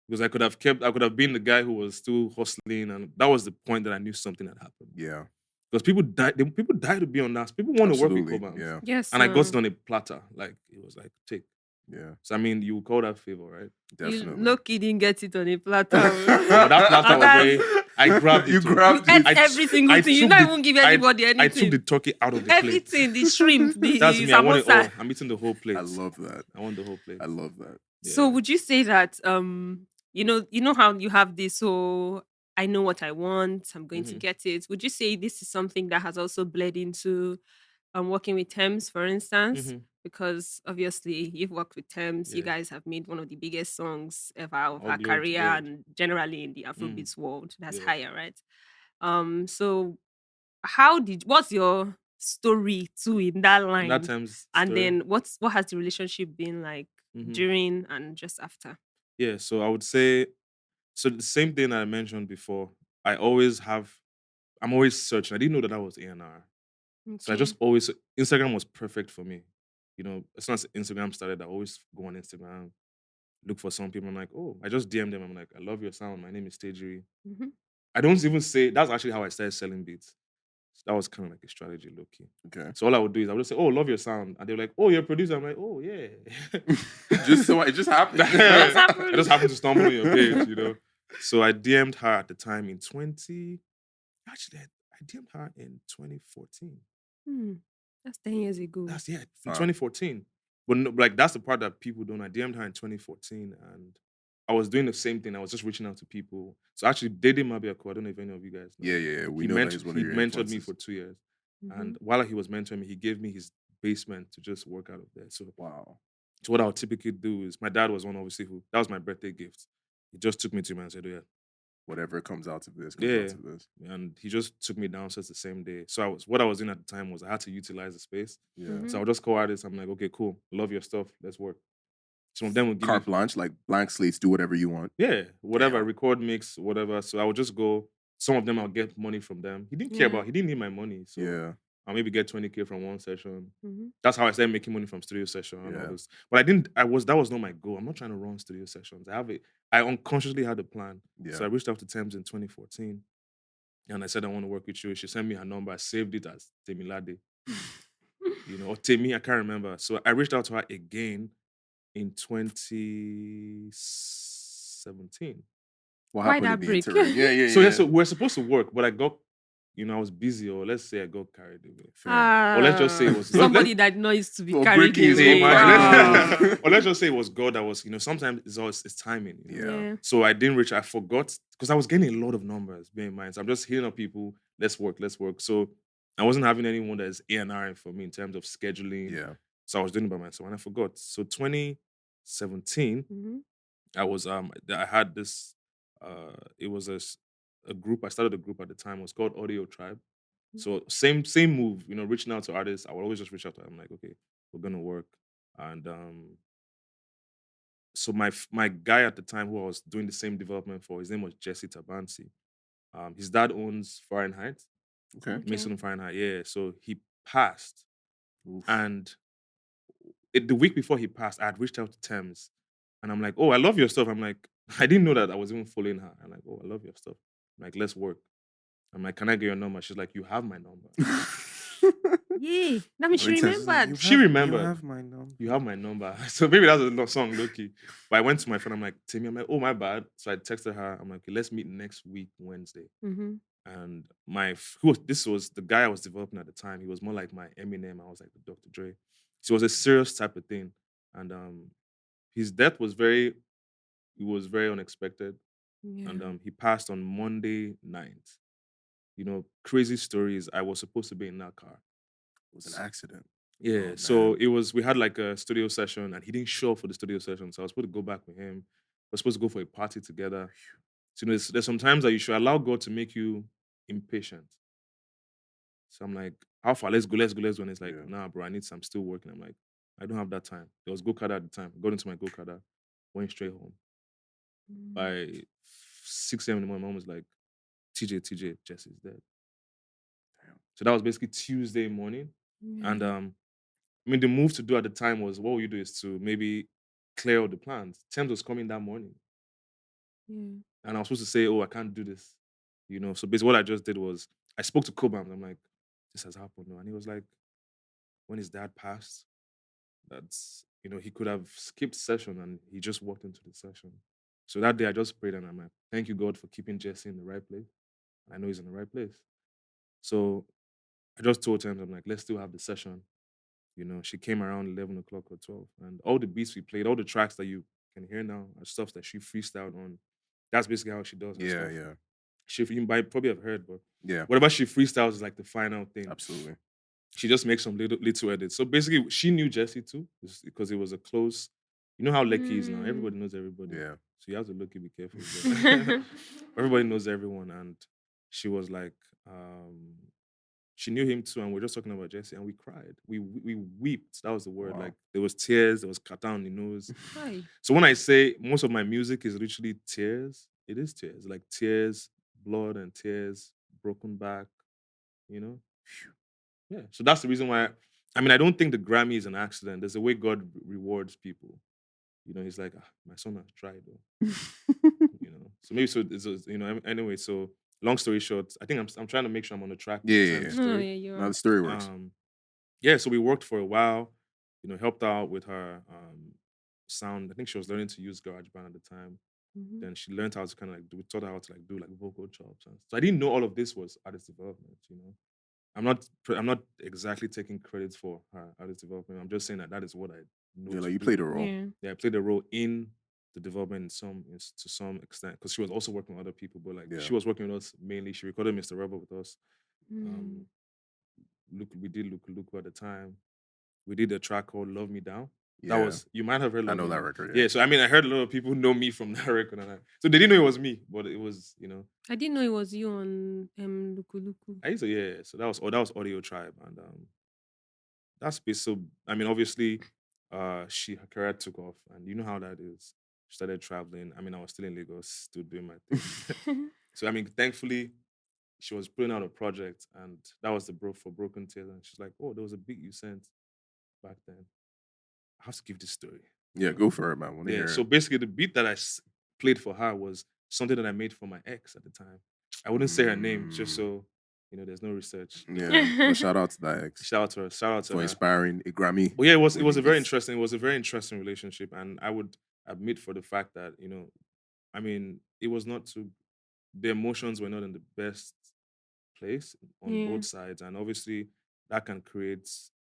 Speaker 3: Because I could have been the guy who was still hustling, and that was the point that I knew something had happened.
Speaker 4: Yeah.
Speaker 3: Because people die to be on that. People want to work with
Speaker 4: Absolutely.
Speaker 3: Cobhams.
Speaker 4: Yeah.
Speaker 2: Yes.
Speaker 3: And I got it on a platter. Like, it was like, take.
Speaker 4: Yeah.
Speaker 3: So, I mean, you would call that favor, right?
Speaker 4: Definitely.
Speaker 2: Loki didn't get it on a platter.
Speaker 3: But that platter was very... I grabbed it.
Speaker 4: You
Speaker 3: too.
Speaker 4: grabbed
Speaker 2: You
Speaker 4: it.
Speaker 2: ate every single thing. You
Speaker 3: took
Speaker 2: not
Speaker 3: the-
Speaker 2: even give anybody anything.
Speaker 3: I took the turkey out of the plate.
Speaker 2: Everything, the shrimp, the
Speaker 3: That's me. I want it all.
Speaker 2: samosa.
Speaker 3: I'm eating the whole plate.
Speaker 4: I love that.
Speaker 3: I want the whole plate.
Speaker 4: I love that.
Speaker 3: Yeah.
Speaker 2: So would you say that you know how you have this, so I know what I want, I'm going to
Speaker 3: Mhm.
Speaker 2: get it. Would you say this is something that has also bled into working with Tems, for instance?
Speaker 3: Mhm.
Speaker 2: Because obviously you've worked with Tems, you
Speaker 3: Yeah.
Speaker 2: guys have made one of the biggest songs ever of
Speaker 3: All
Speaker 2: our
Speaker 3: glory to
Speaker 2: career
Speaker 3: God.
Speaker 2: and generally in the Afrobeats world. That's
Speaker 3: Yeah.
Speaker 2: higher, right? So what's your story too in that line?
Speaker 3: That time's
Speaker 2: And
Speaker 3: story.
Speaker 2: then what has the relationship been like
Speaker 3: Mhm.
Speaker 2: during and just after?
Speaker 3: Yeah, so I would say, so the same thing I mentioned before. I'm always searching. I didn't know that was A&R. So I just always, Instagram was perfect for me. You know, as soon as Instagram started, I always go on Instagram, look for some people. I'm like, oh, I just DM them. I'm like, "I love your sound. My name is Tejiri."
Speaker 2: Mhm.
Speaker 3: I don't even say, that's actually how I started selling beats. That was kind of like a strategy, low key.
Speaker 4: Okay.
Speaker 3: So all I would do is I would just say, "Oh, love your sound." And they were like, "Oh, you're a producer." I'm like, "Oh, yeah."
Speaker 4: Just so it just happened.
Speaker 2: Just happened.
Speaker 3: I just happened to stumble on your page, you know. So I DM'd her at the time in 20. Actually, I DM'd her in 2014.
Speaker 2: That's 10 years ago.
Speaker 3: That's in
Speaker 4: Wow.
Speaker 3: 2014. But no, like that's the part that people don't. I DM'd her in 2014, and I was doing the same thing. I was just reaching out to people. So actually, Dede Mabiaku, I don't know if any of you guys know.
Speaker 4: Yeah. We
Speaker 3: He
Speaker 4: know that
Speaker 3: mentored,
Speaker 4: he's one
Speaker 3: he
Speaker 4: of your
Speaker 3: mentored me
Speaker 4: influences.
Speaker 3: for 2 years.
Speaker 2: Mhm.
Speaker 3: And while he was mentoring me, he gave me his basement to just work out of there. So
Speaker 4: Wow.
Speaker 3: what I would typically do is, my dad was one obviously that was my birthday gift. He just took me to him and said, "Oh, yeah."
Speaker 4: Whatever comes out of this, comes
Speaker 3: Yeah.
Speaker 4: out of this.
Speaker 3: And he just took me downstairs the same day. So what I was doing at the time was I had to utilize the space.
Speaker 4: Yeah.
Speaker 2: Mhm.
Speaker 3: So I would just call artists. I'm like, "Okay, cool. Love your stuff. Let's work." Some of them would give
Speaker 4: Carte
Speaker 3: me,
Speaker 4: blanche, like blank slates, do whatever you want.
Speaker 3: yeah, whatever,
Speaker 4: Damn.
Speaker 3: record, mix, whatever. So I would just go. Some of them I'll get money from them. He didn't care
Speaker 2: Yeah.
Speaker 3: about. He didn't need my money. So
Speaker 4: Yeah.
Speaker 3: I'll maybe get 20K from one session.
Speaker 2: Mhm.
Speaker 3: That's how I started making money from studio session and all
Speaker 4: Yeah.
Speaker 3: this. But that was not my goal. I'm not trying to run studio sessions. I unconsciously had a plan.
Speaker 4: Yeah.
Speaker 3: So I reached out to Tems in 2014 and I said, "I want to work with you." She sent me her number. I saved it as Temilade, or Temi, I can't remember. So I reached out to her again in 2017.
Speaker 4: What
Speaker 2: Why
Speaker 4: happened
Speaker 2: that
Speaker 4: in the
Speaker 2: break?
Speaker 4: interim? Yeah.
Speaker 3: So we're supposed to work, but I got, I was busy, or let's say I got carried away.
Speaker 4: Fair.
Speaker 3: Or let's just say it was
Speaker 2: somebody that not used to be
Speaker 4: Well,
Speaker 2: carried
Speaker 4: breaking is
Speaker 2: away.
Speaker 4: so
Speaker 3: Imagine.
Speaker 4: Ah.
Speaker 3: Or let's just say it was God that was, sometimes it's timing.
Speaker 4: Yeah.
Speaker 3: So I didn't reach, I forgot, because I was getting a lot of numbers, bear in mind. So I'm just hitting up people, let's work. So I wasn't having anyone that is A&R for me in terms of scheduling.
Speaker 4: Yeah.
Speaker 3: So I was doing it by myself and I forgot. So 2017, I was I had this it was a group. I started a group at the time. It was called Audio Tribe. So same move, reaching out to artists. I would always just reach out to them. I'm like, okay, we're gonna work. And so my guy at the time who I was doing the same development for, his name was Jesse Tabansi. His dad owns Fahrenheit.
Speaker 4: Okay.
Speaker 3: Mason Fahrenheit, yeah. So he passed.
Speaker 4: Oof.
Speaker 3: And the week before he passed, I had reached out to Tems. And I'm like, oh, I love your stuff. I'm like, I didn't know that I was even following her. I'm like, oh, I love your stuff. I'm like, let's work. I'm like, can I get your number? She's like, you have my number.
Speaker 2: Yeah, that means she remembered.
Speaker 3: She remembered.
Speaker 4: You have my number.
Speaker 3: You have my number. So maybe that's a song, low-key. But I went to my friend. I'm like, Timmy, I'm like, oh, my bad. So I texted her. I'm like, okay, let's meet next week, Wednesday. And this was the guy I was developing at the time. He was more like my Eminem. I was like the Dr. Dre. So it was a serious type of thing. And his death was very unexpected.
Speaker 2: Yeah.
Speaker 3: And he passed on Monday night. Crazy stories. I was supposed to be in that car.
Speaker 4: It was an accident.
Speaker 3: Yeah.
Speaker 4: Oh,
Speaker 3: So
Speaker 4: man.
Speaker 3: we had like a studio session and he didn't show up for the studio session. So I was supposed to go back with him. We're supposed to go for a party together. So there's some times that you should allow God to make you impatient. So I'm like, how far? Let's go. And it's like, nah, bro, I'm still working. I'm like, I don't have that time. There was go-karter at the time. Got into my go-karter, went straight home. By 6 a.m. in the morning, my mom was like, TJ, Jesse's dead. Damn. So that was basically Tuesday morning. And the move to do at the time was, what you do is to maybe clear all the plans. Tems was coming that morning. And I was supposed to say, oh, I can't do this. So basically what I just did was, I spoke to Cobhams. I'm like, this has happened. And he was like, when his dad passed, that's, he could have skipped session and he just walked into the session. So that day I just prayed and I'm like, thank you, God, for keeping Jesse in the right place. I know he's in the right place. So I just told him, I'm like, let's still have the session. She came around 11 o'clock or 12. And all the beats we played, all the tracks that you can hear now are stuff that she freestyled on. That's basically how she does her stuff. Yeah. You might probably have heard, but whatever she freestyles is like the final thing.
Speaker 4: Absolutely.
Speaker 3: She just makes some little edits. So basically, she knew Jesse too, because it was a close. You know how Lekki is now. Everybody knows everybody. Yeah. So you have to look, be careful. Everybody knows everyone, and she was like, she knew him too, and we're just talking about Jesse, and we cried. We wept. That was the word. Wow. Like there was tears. There was kata on the nose. Hi. So when I say most of my music is literally tears, it is tears. Like tears, blood, and tears, broken back. Yeah, so that's the reason why. I don't think the Grammy is an accident. There's a way God rewards people. He's like, my son has tried, though. So maybe anyway. So long story short, I think I'm trying to make sure I'm on the track.
Speaker 4: Yeah. Now the story works.
Speaker 3: So we worked for a while. Helped out with her sound. I think she was learning to use GarageBand at the time. Then she learned how to kind of we taught her how to do vocal chops. So I didn't know all of this was artist development. I'm not exactly taking credit for her artist development. I'm just saying that is what I know.
Speaker 4: Yeah, you played a role.
Speaker 3: Yeah, I played a role in the development to some extent, because she was also working with other people, but she was working with us mainly. She recorded Mr. Rebel with us. We did Look at the time. We did a track called Love Me Down. Yeah. That was, you might have heard.
Speaker 4: I know that record.
Speaker 3: Yeah. So I heard a lot of people know me from that record, so they didn't know it was me, but it was,
Speaker 2: I didn't know it was you on Luku.
Speaker 3: I used to, yeah. So that was Audio Tribe, and that's space. So obviously, her career took off, and you know how that is. She started traveling. I was still in Lagos, still doing my thing. So thankfully, she was putting out a project, and that was the for Broken Tears, and she's like, "Oh, there was a beat you sent back then. I have to give this story."
Speaker 4: Yeah, go for it, man.
Speaker 3: Yeah. So basically, the beat that I played for her was something that I made for my ex at the time. I wouldn't say her name just so there's no research.
Speaker 4: Yeah. But shout out to that ex
Speaker 3: Shout out to her. Shout out to
Speaker 4: for
Speaker 3: her.
Speaker 4: inspiring a Grammy.
Speaker 3: But yeah, it was a very
Speaker 4: winning.
Speaker 3: interesting. It was a very interesting relationship, and I would admit for the fact that I mean, it was not too. The emotions were not in the best place on
Speaker 2: Yeah.
Speaker 3: both sides, and obviously that can create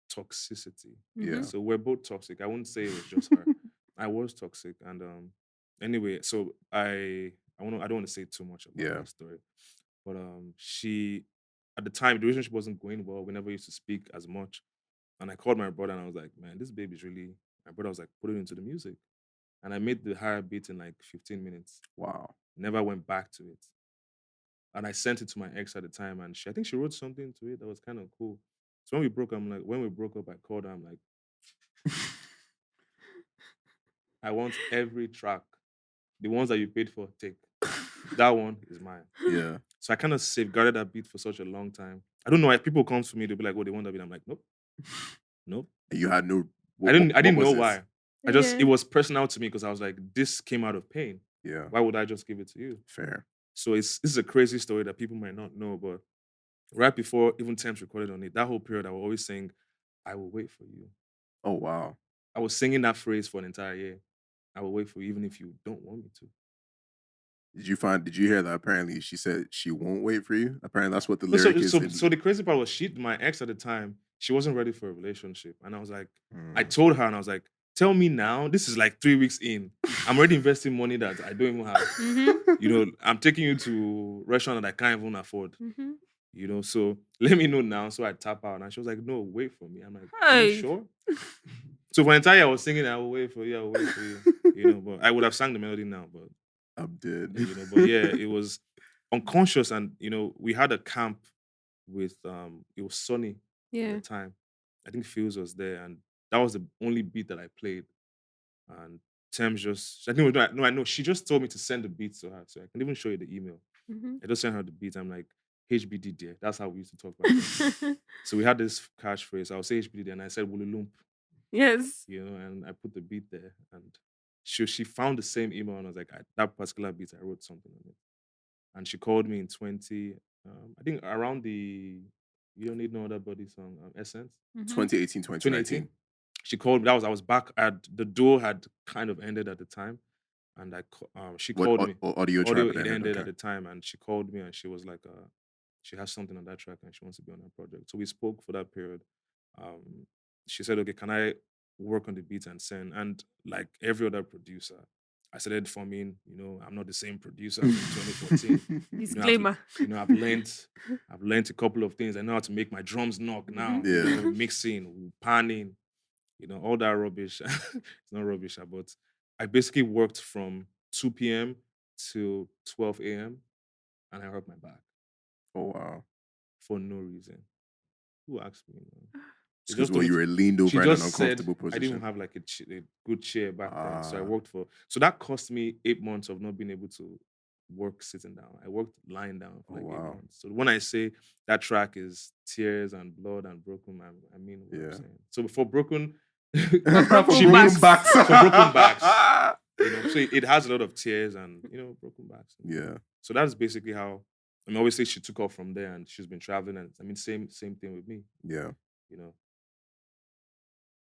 Speaker 3: toxicity.
Speaker 4: Yeah.
Speaker 3: So we're both toxic. I wouldn't say it was just her. I was toxic, and anyway, so I don't want to say too much about
Speaker 4: Yeah.
Speaker 3: that story, but she at the time the relationship wasn't going well. We never used to speak as much, and I called my brother and I was like, man, this baby's really. My brother was like, put it into the music, and I made the higher beat in like 15 minutes.
Speaker 4: Wow.
Speaker 3: Never went back to it. And I sent it to my ex at the time, and I think she wrote something to it that was kind of cool. So when we broke up, I called her. I'm like, I want every track, the ones that you paid for, take. That one is mine.
Speaker 4: Yeah.
Speaker 3: So I kind of safeguarded that beat for such a long time. I don't know why people come to me, they'll be like, "Oh, they want that beat." I'm like, nope, nope.
Speaker 4: You had no.
Speaker 3: I didn't
Speaker 4: what
Speaker 3: know
Speaker 4: was this?
Speaker 3: why. It was personal to me because I was like, this came out of pain.
Speaker 4: Yeah.
Speaker 3: Why would I just give it to you?
Speaker 4: Fair.
Speaker 3: So this is a crazy story that people might not know, but right before even Tems recorded on it, that whole period, I was always saying, "I will wait for you."
Speaker 4: Oh wow.
Speaker 3: I was singing that phrase for an entire year. I will wait for you, even if you don't want me to.
Speaker 4: Did you hear that? Apparently, she said she won't wait for you. Apparently, that's what the lyric is.
Speaker 3: So the crazy part was my ex at the time, she wasn't ready for a relationship. And I was like, I
Speaker 4: Mm.
Speaker 3: told her, and I was like, tell me now, this is like 3 weeks in. I'm already investing money that I don't even have. I'm taking you to a restaurant that I can't even afford. So let me know now. So I tap out. And she was like, no, wait for me. I'm like, are you
Speaker 2: Hey.
Speaker 3: sure? So for an entire year, I was singing, I will wait for you, I will wait for you. But I would have sang the melody now, but
Speaker 4: I'm dead.
Speaker 3: but yeah, it was unconscious, and we had a camp with it was Sunny at
Speaker 2: Yeah.
Speaker 3: the time. I think Fields was there, and that was the only beat that I played. And Tems I think I know she just told me to send the beat to her, so I can even show you the email. I just sent her the beat. I'm like, HBD dear. That's how we used to talk about it. So we had this catchphrase. I would say HBD dear, and I said Wululump.
Speaker 2: Yes.
Speaker 3: And I put the beat there, and she found the same email, and I was like, that particular beat, I wrote something on it. And she called me in I think around the You Don't Need No Other Body song, Essence.
Speaker 4: 2018, 2019.
Speaker 3: She called me. I was back at the duo had kind of ended at the time, and she called me.
Speaker 4: Audio track
Speaker 3: it ended
Speaker 4: okay.
Speaker 3: at the time, and she called me, and she was like, she has something on that track, and she wants to be on that project. So we spoke for that period. She said, okay, can I work on the beat and send? And like every other producer, I started forming, I'm not the same producer from 2014.
Speaker 2: Disclaimer.
Speaker 3: I've learned a couple of things. I know how to make my drums knock now.
Speaker 4: Yeah.
Speaker 3: Mixing, panning, all that rubbish. It's not rubbish, but I basically worked from 2 p.m. to 12 a.m. and I hurt my back.
Speaker 4: Oh wow.
Speaker 3: For no reason. Who asked me?
Speaker 4: Because you were leaned over in an uncomfortable position.
Speaker 3: I didn't have like a good chair back then, so I worked so that cost me 8 months of not being able to work sitting down. I worked lying down for 8 months. So when I say that track is tears and blood and broken, I mean what I'm saying. So before broken,
Speaker 2: broken backs.
Speaker 3: For broken backs. So it has a lot of tears and broken backs.
Speaker 4: Yeah.
Speaker 3: So that's basically how. Obviously she took off from there and she's been traveling, and same thing with me.
Speaker 4: Yeah.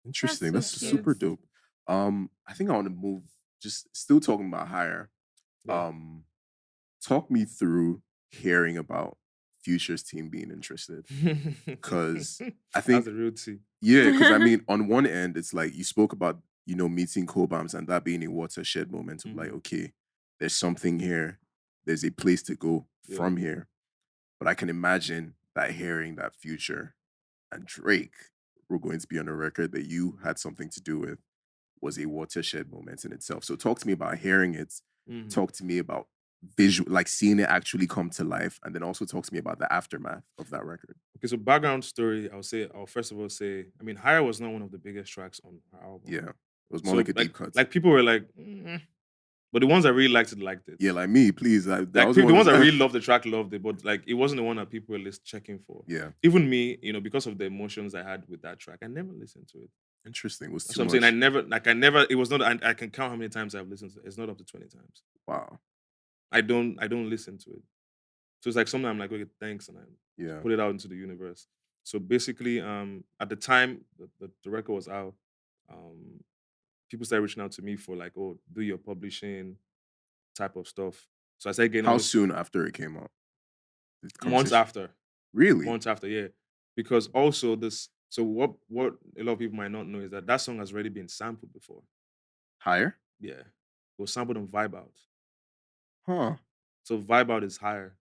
Speaker 4: Interesting.
Speaker 2: That's so
Speaker 4: That's super dope. I think I want to move. Just still talking about higher.
Speaker 3: Yeah.
Speaker 4: Talk me through hearing about Future's team being interested, because I think
Speaker 3: that's a real tea.
Speaker 4: Yeah, because on one end, it's like you spoke about meeting Cobhams and that being a watershed moment of like, okay, there's something here, there's a place to go from here. But I can imagine that hearing that Future and Drake were going to be on a record that you had something to do with was a watershed moment in itself. So talk to me about hearing it. Talk to me about like seeing it actually come to life, and then also talk to me about the aftermath of that record.
Speaker 3: Okay, so background story, I'll first of all say, Higher was not one of the biggest tracks on her album.
Speaker 4: Yeah, it was more like a deep cut.
Speaker 3: Like people were like, but the ones I really liked it.
Speaker 4: Yeah, like me, please.
Speaker 3: The ones I really loved the track, loved it, but like it wasn't the one that people were checking for.
Speaker 4: Yeah.
Speaker 3: Even me, because of the emotions I had with that track, I never listened to it.
Speaker 4: Interesting. Was too
Speaker 3: so I'm
Speaker 4: much.
Speaker 3: saying it was not. I can count how many times I've listened to it. It's not up to 20 times.
Speaker 4: Wow.
Speaker 3: I don't listen to it. So it's like something I'm like, okay, thanks, and I put it out into the universe. So basically, at the time the record was out, people started reaching out to me for like, oh, do your publishing type of stuff. So I started getting
Speaker 4: How soon after it came out?
Speaker 3: Months after.
Speaker 4: Really?
Speaker 3: Months after, yeah. Because also this, so what a lot of people might not know is that song has already been sampled before.
Speaker 4: Higher?
Speaker 3: Yeah. It was sampled on Vibe Out.
Speaker 4: Huh.
Speaker 3: So Vibe Out is higher.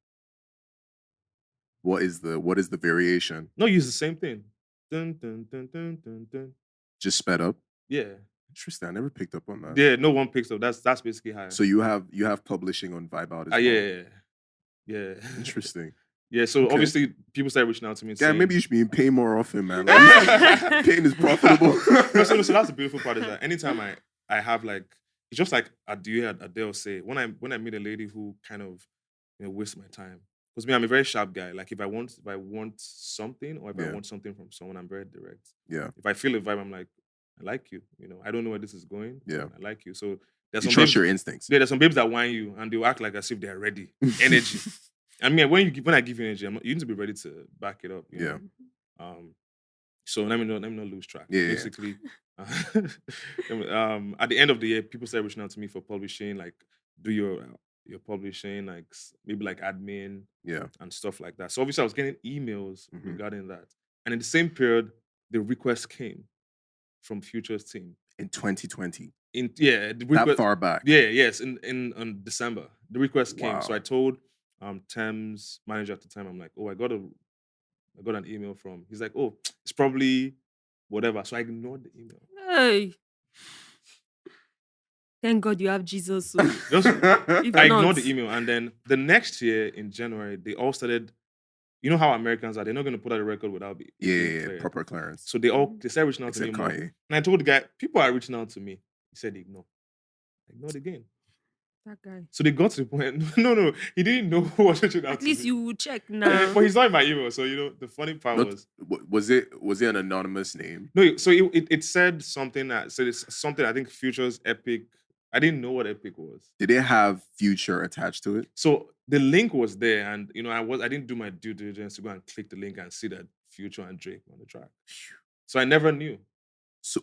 Speaker 4: What is the variation?
Speaker 3: No, use the same thing. Dun, dun, dun, dun, dun, dun.
Speaker 4: Just sped up?
Speaker 3: Yeah.
Speaker 4: Interesting. I never picked up on that.
Speaker 3: Yeah, no one picks up. That's basically higher.
Speaker 4: So you have publishing on Vibe Out as well?
Speaker 3: Yeah.
Speaker 4: Interesting.
Speaker 3: Yeah, so obviously people started reaching out to me.
Speaker 4: Yeah,
Speaker 3: saying,
Speaker 4: maybe you should be paying more often, man. Like, paying is profitable.
Speaker 3: so that's the beautiful part is that anytime I have like, it's just like Adele say, when I meet a lady who kind of wastes my time. Because me, I'm a very sharp guy. Like if I want something or if I want something from someone, I'm very direct.
Speaker 4: Yeah.
Speaker 3: If I feel a vibe, I'm like, I like you. I don't know where this is going.
Speaker 4: Yeah.
Speaker 3: I like you. So
Speaker 4: you trust your instincts.
Speaker 3: Yeah, there's some babes that whine you and they'll act like as if they're ready. Energy. I mean, when I give you energy, you need to be ready to back it up. You know? So let me not lose track.
Speaker 4: Yeah.
Speaker 3: Basically, at the end of the year, people started reaching out to me for publishing, like do your publishing, like maybe like admin, and stuff like that. So obviously, I was getting emails regarding that, and in the same period, the request came from Future's team
Speaker 4: in 2020.
Speaker 3: That
Speaker 4: far back.
Speaker 3: Yes, in December, the request came.
Speaker 4: Wow.
Speaker 3: So I told Tems manager at the time, I'm like, oh, I got an email from. He's like, oh, it's probably whatever. So I ignored the email.
Speaker 2: Hey. Thank God you have Jesus. So.
Speaker 3: I ignored the email, and then the next year in January, they all started. You know how Americans are; they're not going to put out a record without being
Speaker 4: proper clearance.
Speaker 3: So they started reaching out to me more. And I told the guy, people are reaching out to me. He said, ignore. I ignored again.
Speaker 2: That guy.
Speaker 3: So they got to the point. No, he didn't know who was reaching out.
Speaker 2: At least you would check now.
Speaker 3: But he's not in my email, so the funny part
Speaker 4: was it an anonymous name?
Speaker 3: No, so it said something that said it's something I think Future's Epic. I didn't know what Epic was.
Speaker 4: Did it have Future attached to it?
Speaker 3: So the link was there, and I didn't do my due diligence to go and click the link and see that Future and Drake on the track. So I never knew.
Speaker 4: So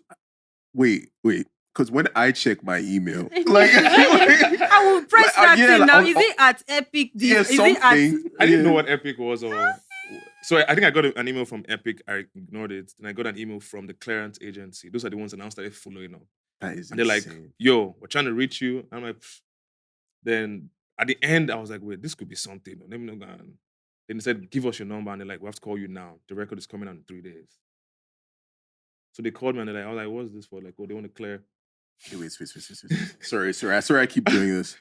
Speaker 4: wait. Because when I check my email,
Speaker 2: I will press that thing now. Is it at Epic?
Speaker 4: Something.
Speaker 3: I didn't know what Epic was, so I think I got an email from Epic. I ignored it. Then I got an email from the clearance agency. Those are the ones that now started following up.
Speaker 4: That is
Speaker 3: and they're like, "Yo, we're trying to reach you." I'm like, pfft. Then at the end, I was like, "Wait, this could be something." Let me know. Then they said, "Give us your number," and they're like, "We have to call you now. The record is coming out in 3 days." So they called me and they're like, "I was like, what's this for?" Like, oh, they want to clear.
Speaker 4: Hey, wait. Sorry, I keep doing this.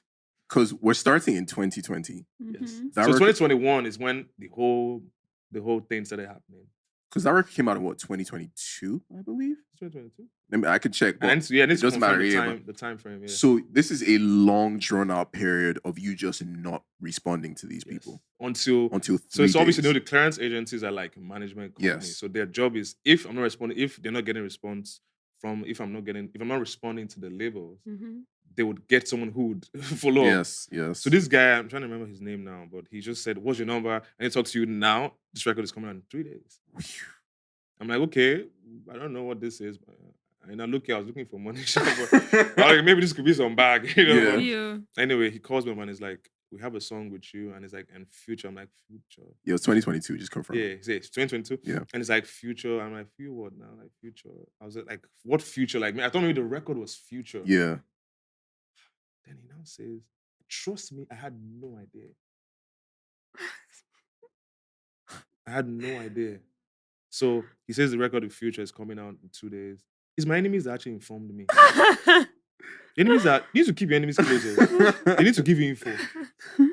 Speaker 4: Because we're starting in 2020.
Speaker 3: Yes. So 2021 is when the whole thing started happening.
Speaker 4: Because that record came out in what, 2022, I believe?
Speaker 3: 2022.
Speaker 4: I could check. But
Speaker 3: it
Speaker 4: doesn't matter.
Speaker 3: The time frame. Yeah.
Speaker 4: So this is a long, drawn out period of you just not responding to these people
Speaker 3: until
Speaker 4: 3
Speaker 3: So it's obviously
Speaker 4: days.
Speaker 3: The clearance agencies are like management companies.
Speaker 4: Yes.
Speaker 3: So their job is if I'm not responding, if they're not getting response from, if I'm not responding to the labels, they would get someone who would follow up.
Speaker 4: Yes.
Speaker 3: So this guy, I'm trying to remember his name now, but he just said, "What's your number?" And he talks to you now. This record is coming out in 3 days. I'm like, okay, I don't know what this is. But and I was looking for money. But like, maybe this could be some bag,
Speaker 2: Yeah.
Speaker 3: Anyway, he calls me and is like, "We have a song with you," and it's like, "And Future." I'm like, "Future."
Speaker 4: Yeah, it's 2022. Just confirm.
Speaker 3: Yeah, he says 2022.
Speaker 4: Yeah.
Speaker 3: And it's like Future. I'm like, "Future what now?" Like Future. I was like, "What Future?" Like, man, I thought maybe the record was Future.
Speaker 4: Yeah.
Speaker 3: Then he now says, "Trust me, I had no idea." I had no idea. So he says the record of Future is coming out in 2 days. It's my enemies that actually informed me. Enemies you need to keep your enemies closer. They need to give you info.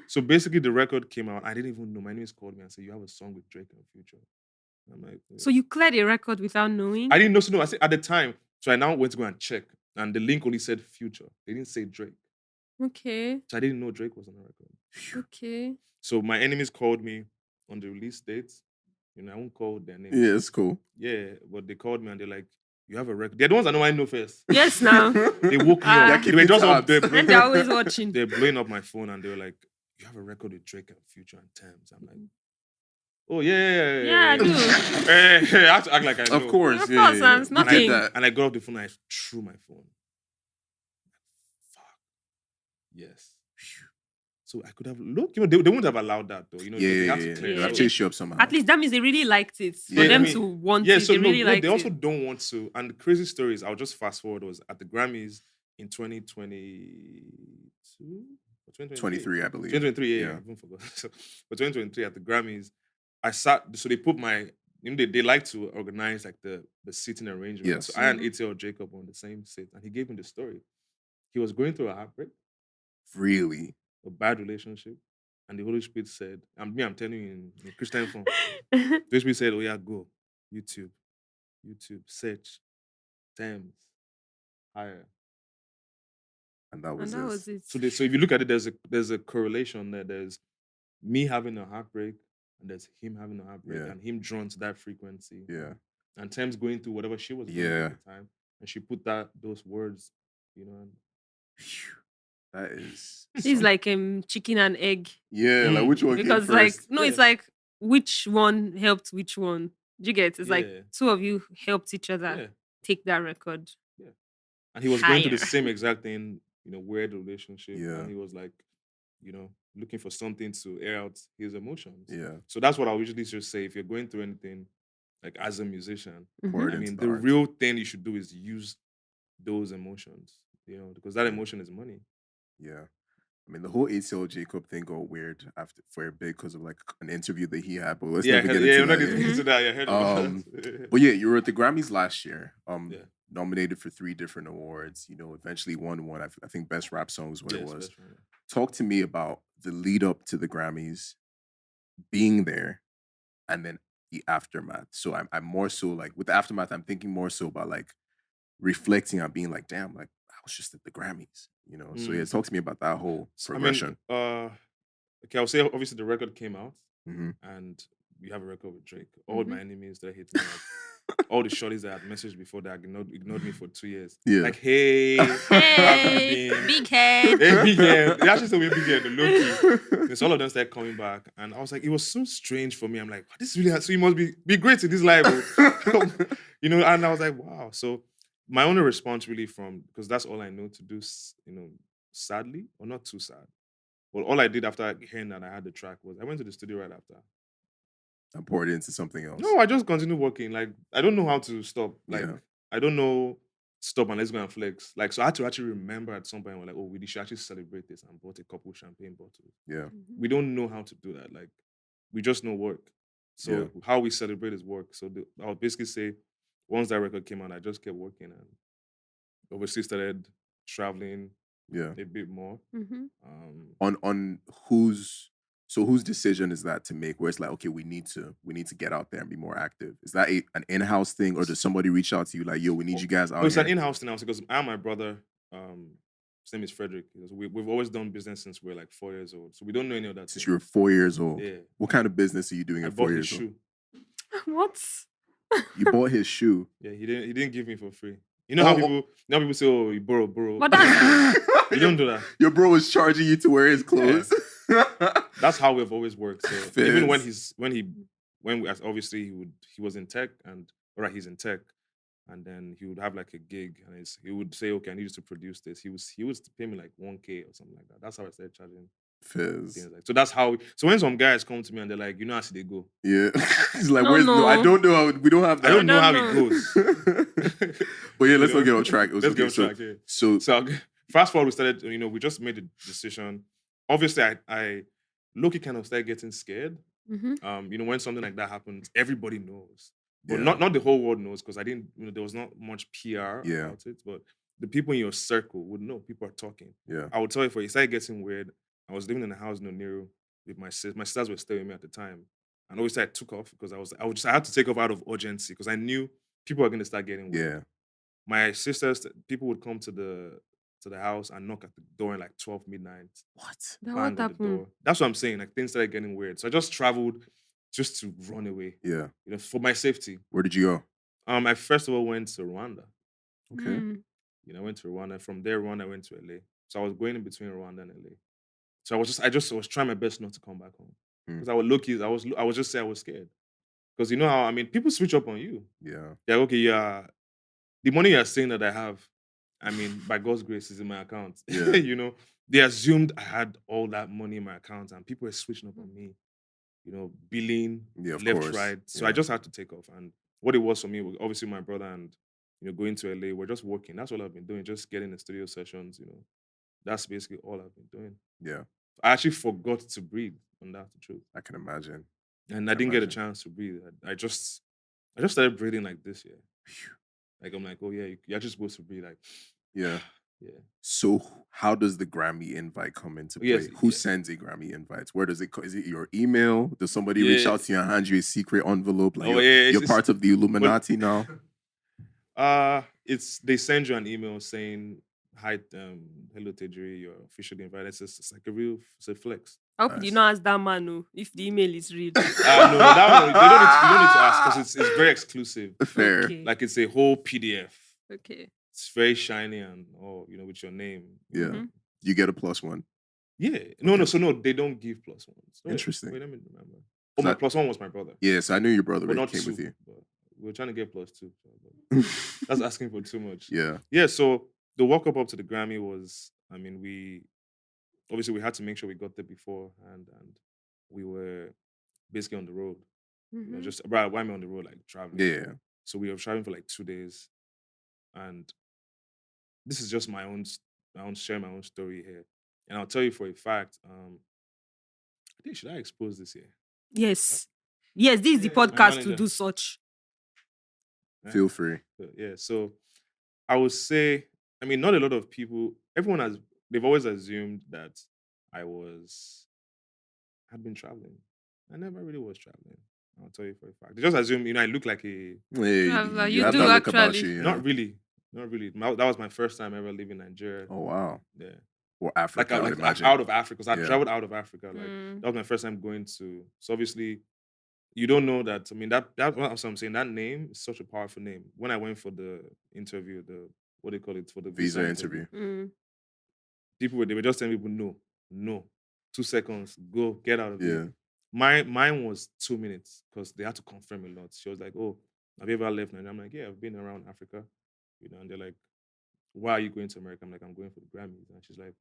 Speaker 3: So basically the record came out. I didn't even know. My enemies called me and said, "You have a song with Drake and Future." I'm like, yeah.
Speaker 2: So you cleared a record without knowing?
Speaker 3: I didn't know. So no, I said at the time. So I now went to go and check. And the link only said Future. They didn't say Drake.
Speaker 2: Okay.
Speaker 3: So I didn't know Drake was on the record.
Speaker 2: Okay.
Speaker 3: So my enemies called me on the release date. I won't call their name.
Speaker 4: Yeah, it's cool.
Speaker 3: Yeah, but they called me and they're like, "You have a record." They're the ones I know I know first.
Speaker 2: Yes, now.
Speaker 3: They woke me up. They were just up there.
Speaker 2: And they're always watching.
Speaker 3: They're blowing up my phone and they were like, you have a record with Drake and Future and Tems. I'm like, oh yeah.
Speaker 2: Yeah, I do.
Speaker 3: Hey, I have to act like I know.
Speaker 4: Of course,
Speaker 2: Of course,
Speaker 4: yeah.
Speaker 2: it's
Speaker 4: We
Speaker 2: nothing.
Speaker 4: did that.
Speaker 3: And I got off the phone and I threw my phone. Fuck. Yes. So I could have looked, they wouldn't have allowed that though. You know, they have to clear.
Speaker 2: Yeah.
Speaker 4: I've chased you up somehow.
Speaker 2: At least that means they really liked it. For
Speaker 3: Yeah,
Speaker 2: them
Speaker 3: I mean,
Speaker 2: to want
Speaker 3: yeah,
Speaker 2: it,
Speaker 3: so
Speaker 2: they really liked
Speaker 3: they also
Speaker 2: it.
Speaker 3: don't want to. And the crazy story is, I'll just fast forward, was at the Grammys in 2022 or
Speaker 4: 23, I believe.
Speaker 3: 2023, yeah. I even forgot. So, but 2023 at the Grammys, I sat. So they put my. You know, they like to organize like the seating arrangement.
Speaker 4: Yes.
Speaker 3: So I and ATL Jacob on the same seat, and he gave me the story. He was going through a heartbreak,
Speaker 4: Really?
Speaker 3: a bad relationship, and the Holy Spirit said, I'm telling you in Christian form. The Holy Spirit said, "Oh yeah, go YouTube, search Tems, higher."
Speaker 4: And that was,
Speaker 2: And that was it.
Speaker 3: So if you look at it, there's a correlation there. There's me having a heartbreak, and there's him having a heartbreak, and him drawn to that frequency.
Speaker 4: Yeah.
Speaker 3: And Tems going through whatever she was going through at the time, and she put those words, you know. And
Speaker 4: that is.
Speaker 2: It's like chicken and egg.
Speaker 4: Yeah, like which one
Speaker 2: Because
Speaker 4: came
Speaker 2: like
Speaker 4: first?
Speaker 2: it's like which one helped which one. Do you get? It's like two of you helped each other take that record.
Speaker 3: Yeah. And he was going through the
Speaker 2: Higher.
Speaker 3: same exact thing, weird relationship.
Speaker 4: Yeah.
Speaker 3: And he was like, looking for something to air out his emotions.
Speaker 4: Yeah.
Speaker 3: So that's what I usually just say. If you're going through anything, like as a musician,
Speaker 4: Pour it
Speaker 3: I
Speaker 4: into
Speaker 3: mean,
Speaker 4: the
Speaker 3: the
Speaker 4: art.
Speaker 3: real thing you should do is use those emotions, because that emotion is money.
Speaker 4: Yeah. I mean, the whole ATL Jacob thing got weird for a bit because of like an interview that he had, but let's never get into that.
Speaker 3: Into that. Yeah, I heard about that.
Speaker 4: But yeah, you were at the Grammys last year. Nominated for 3 different awards. Eventually won one. I think Best Rap Song was what it was. Talk to me about the lead up to the Grammys, being there, and then the aftermath. So I'm more so like with the aftermath, I'm thinking more so about like reflecting on being like, damn, like I was just at the Grammys, So yeah, talk to me about that whole progression.
Speaker 3: Okay, I'll say obviously the record came out,
Speaker 4: Mm-hmm.
Speaker 3: and we have a record with Drake. All my enemies that hit me up, all the shorties that had messaged before that ignored me for 2 years.
Speaker 4: Yeah.
Speaker 3: Like, hey,
Speaker 2: Hey, big head.
Speaker 3: Hey, big head. They actually said we're big head, the low key. So all of them started coming back, and I was like, it was so strange for me. I'm like, this really so you must be great in this live, And I was like, wow. So my only response really because that's all I know to do, sadly or not too sad. Well, all I did after hearing that I had the track was I went to the studio right after.
Speaker 4: I poured it into something else.
Speaker 3: No, I just continued working. Like, I don't know how to stop. Like, I don't know stop and let's go and flex. Like, so I had to actually remember at some point, we're like, oh, we should actually celebrate this, and bought a couple champagne bottles.
Speaker 4: Yeah.
Speaker 3: We don't know how to do that. Like, we just know work. So how we celebrate is work. So I would basically say, once that record came out, I just kept working and obviously started traveling a bit more.
Speaker 4: On whose decision is that to make, where it's like, okay, we need to get out there and be more active? Is that an in-house thing, or does somebody reach out to you like, yo, we need you guys out?
Speaker 3: It's an in-house thing now, because I and my brother, his name is Frederick. We've always done business since we're like 4 years old, so we don't know any of that.
Speaker 4: Since you were 4 years old?
Speaker 3: Yeah.
Speaker 4: What kind of business are you doing at 4 years old?
Speaker 2: What?
Speaker 4: You bought his shoe?
Speaker 3: Yeah, he didn't give me for free. You know how people say, oh, you borrow.
Speaker 2: But that's
Speaker 3: You don't do that.
Speaker 4: Your bro was charging you to wear his clothes.
Speaker 3: Yeah. That's how we've always worked. So even when obviously he was in tech, he's in tech, and then he would have like a gig, and he would say, okay, I need you to produce this. He would pay me like 1K or something like that. That's how I started charging.
Speaker 4: Fizz.
Speaker 3: So that's how. So when some guys come to me and they're like, how they go?
Speaker 4: Yeah, he's like, no, I don't know how. We don't have that.
Speaker 3: I don't know how it goes.
Speaker 4: But yeah, let's not get on track.
Speaker 3: Let's get on track. Yeah. So fast forward, we started. We just made a decision. Obviously, I low-key kind of started getting scared. When something like that happens, everybody knows, but not the whole world knows, because I didn't. There was not much PR about it, but the people in your circle would know. People are talking.
Speaker 4: Yeah,
Speaker 3: I would tell you, it started getting weird. I was living in a house in Oniru with my sisters. My sisters were staying with me at the time, and obviously I took off because I had to take off out of urgency, because I knew people were going to start getting weird.
Speaker 4: Yeah,
Speaker 3: my sisters, people would come to the house and knock at the door in like 12 midnight.
Speaker 4: What?
Speaker 3: Bang on the door. That's what I'm saying. Like, things started getting weird. So I just traveled just to run away.
Speaker 4: Yeah.
Speaker 3: For my safety.
Speaker 4: Where did you go?
Speaker 3: I first of all went to Rwanda.
Speaker 4: Okay.
Speaker 3: I went to Rwanda. From there, Rwanda, I went to LA. So I was going in between Rwanda and LA. So I was trying my best not to come back home because I was low-key, I was just say I was scared because you know how people switch up on you.
Speaker 4: Yeah.
Speaker 3: They're like, okay, yeah, the money you're saying that I have, by God's grace, is in my account.
Speaker 4: Yeah.
Speaker 3: You know, they assumed I had all that money in my account, and people were switching up on me. You know, billing
Speaker 4: Of
Speaker 3: left,
Speaker 4: course.
Speaker 3: right. So I just had to take off. And what it was for me was obviously my brother and going to LA. We're just working. That's all I've been doing. Just getting the studio sessions. That's basically all I've been doing.
Speaker 4: Yeah.
Speaker 3: I actually forgot to breathe, and that's the truth.
Speaker 4: I can imagine.
Speaker 3: And I didn't get a chance to breathe. I just started breathing like this year. Like I'm like, oh yeah, you're just supposed to breathe like.
Speaker 4: Yeah.
Speaker 3: Yeah.
Speaker 4: So how does the Grammy invite come into play?
Speaker 3: Yes,
Speaker 4: Who sends a Grammy invite? Where does it is it your email? Does somebody reach out to you and hand you a secret envelope? Like you're part of the Illuminati now?
Speaker 3: They send you an email saying, hi, hello Tejiri, you're officially invited. It's like it's a flex.
Speaker 2: I hope you not ask that man if the email is real.
Speaker 3: No, that one, you don't need to ask because it's very exclusive.
Speaker 4: Fair.
Speaker 2: Okay.
Speaker 3: Like it's a whole PDF.
Speaker 2: Okay.
Speaker 3: It's very shiny and with your name.
Speaker 4: Yeah. Mm-hmm. You get a +1.
Speaker 3: Yeah. No, so they don't give +1s.
Speaker 4: Interesting.
Speaker 3: Wait, let me remember. Oh, my +1 was my brother.
Speaker 4: Yes, I knew your brother
Speaker 3: came two,
Speaker 4: with you.
Speaker 3: We were trying to get +2. That's asking for too much.
Speaker 4: Yeah.
Speaker 3: Yeah, so the walk up to the Grammy was, we had to make sure we got there before and we were basically on the road.
Speaker 2: Mm-hmm.
Speaker 3: Just why am I on the road, like traveling?
Speaker 4: Yeah.
Speaker 3: So we were traveling for like 2 days. And this is just my own sharing my own story here. And I'll tell you for a fact, I think, should I expose this here?
Speaker 2: Yes. Yes, this is the podcast to do such.
Speaker 4: Feel free.
Speaker 3: Yeah, so I would say, not a lot of people, they've always assumed that I've been traveling. I never really was traveling. I'll tell you for a fact. They just assume, I look like a...
Speaker 2: traveler.
Speaker 4: You
Speaker 2: do
Speaker 4: that
Speaker 2: actually.
Speaker 4: about you, yeah.
Speaker 3: Not really. That was my first time ever leaving Nigeria.
Speaker 4: Oh, wow.
Speaker 3: Yeah.
Speaker 4: Or Africa,
Speaker 3: like out of Africa. Because I traveled out of Africa.
Speaker 2: Mm.
Speaker 3: That was my first time going to... So obviously, you don't know that. That's what I'm saying. That name is such a powerful name. When I went for the interview, what do you call it? For the visa interview. People they were just telling people, no. 2 seconds, go, get out of here. Mine was 2 minutes because they had to confirm a lot. She was like, oh, have you ever left Nigeria? I'm like, yeah, I've been around Africa. And they're like, why are you going to America? I'm like, I'm going for the Grammys. And she's like,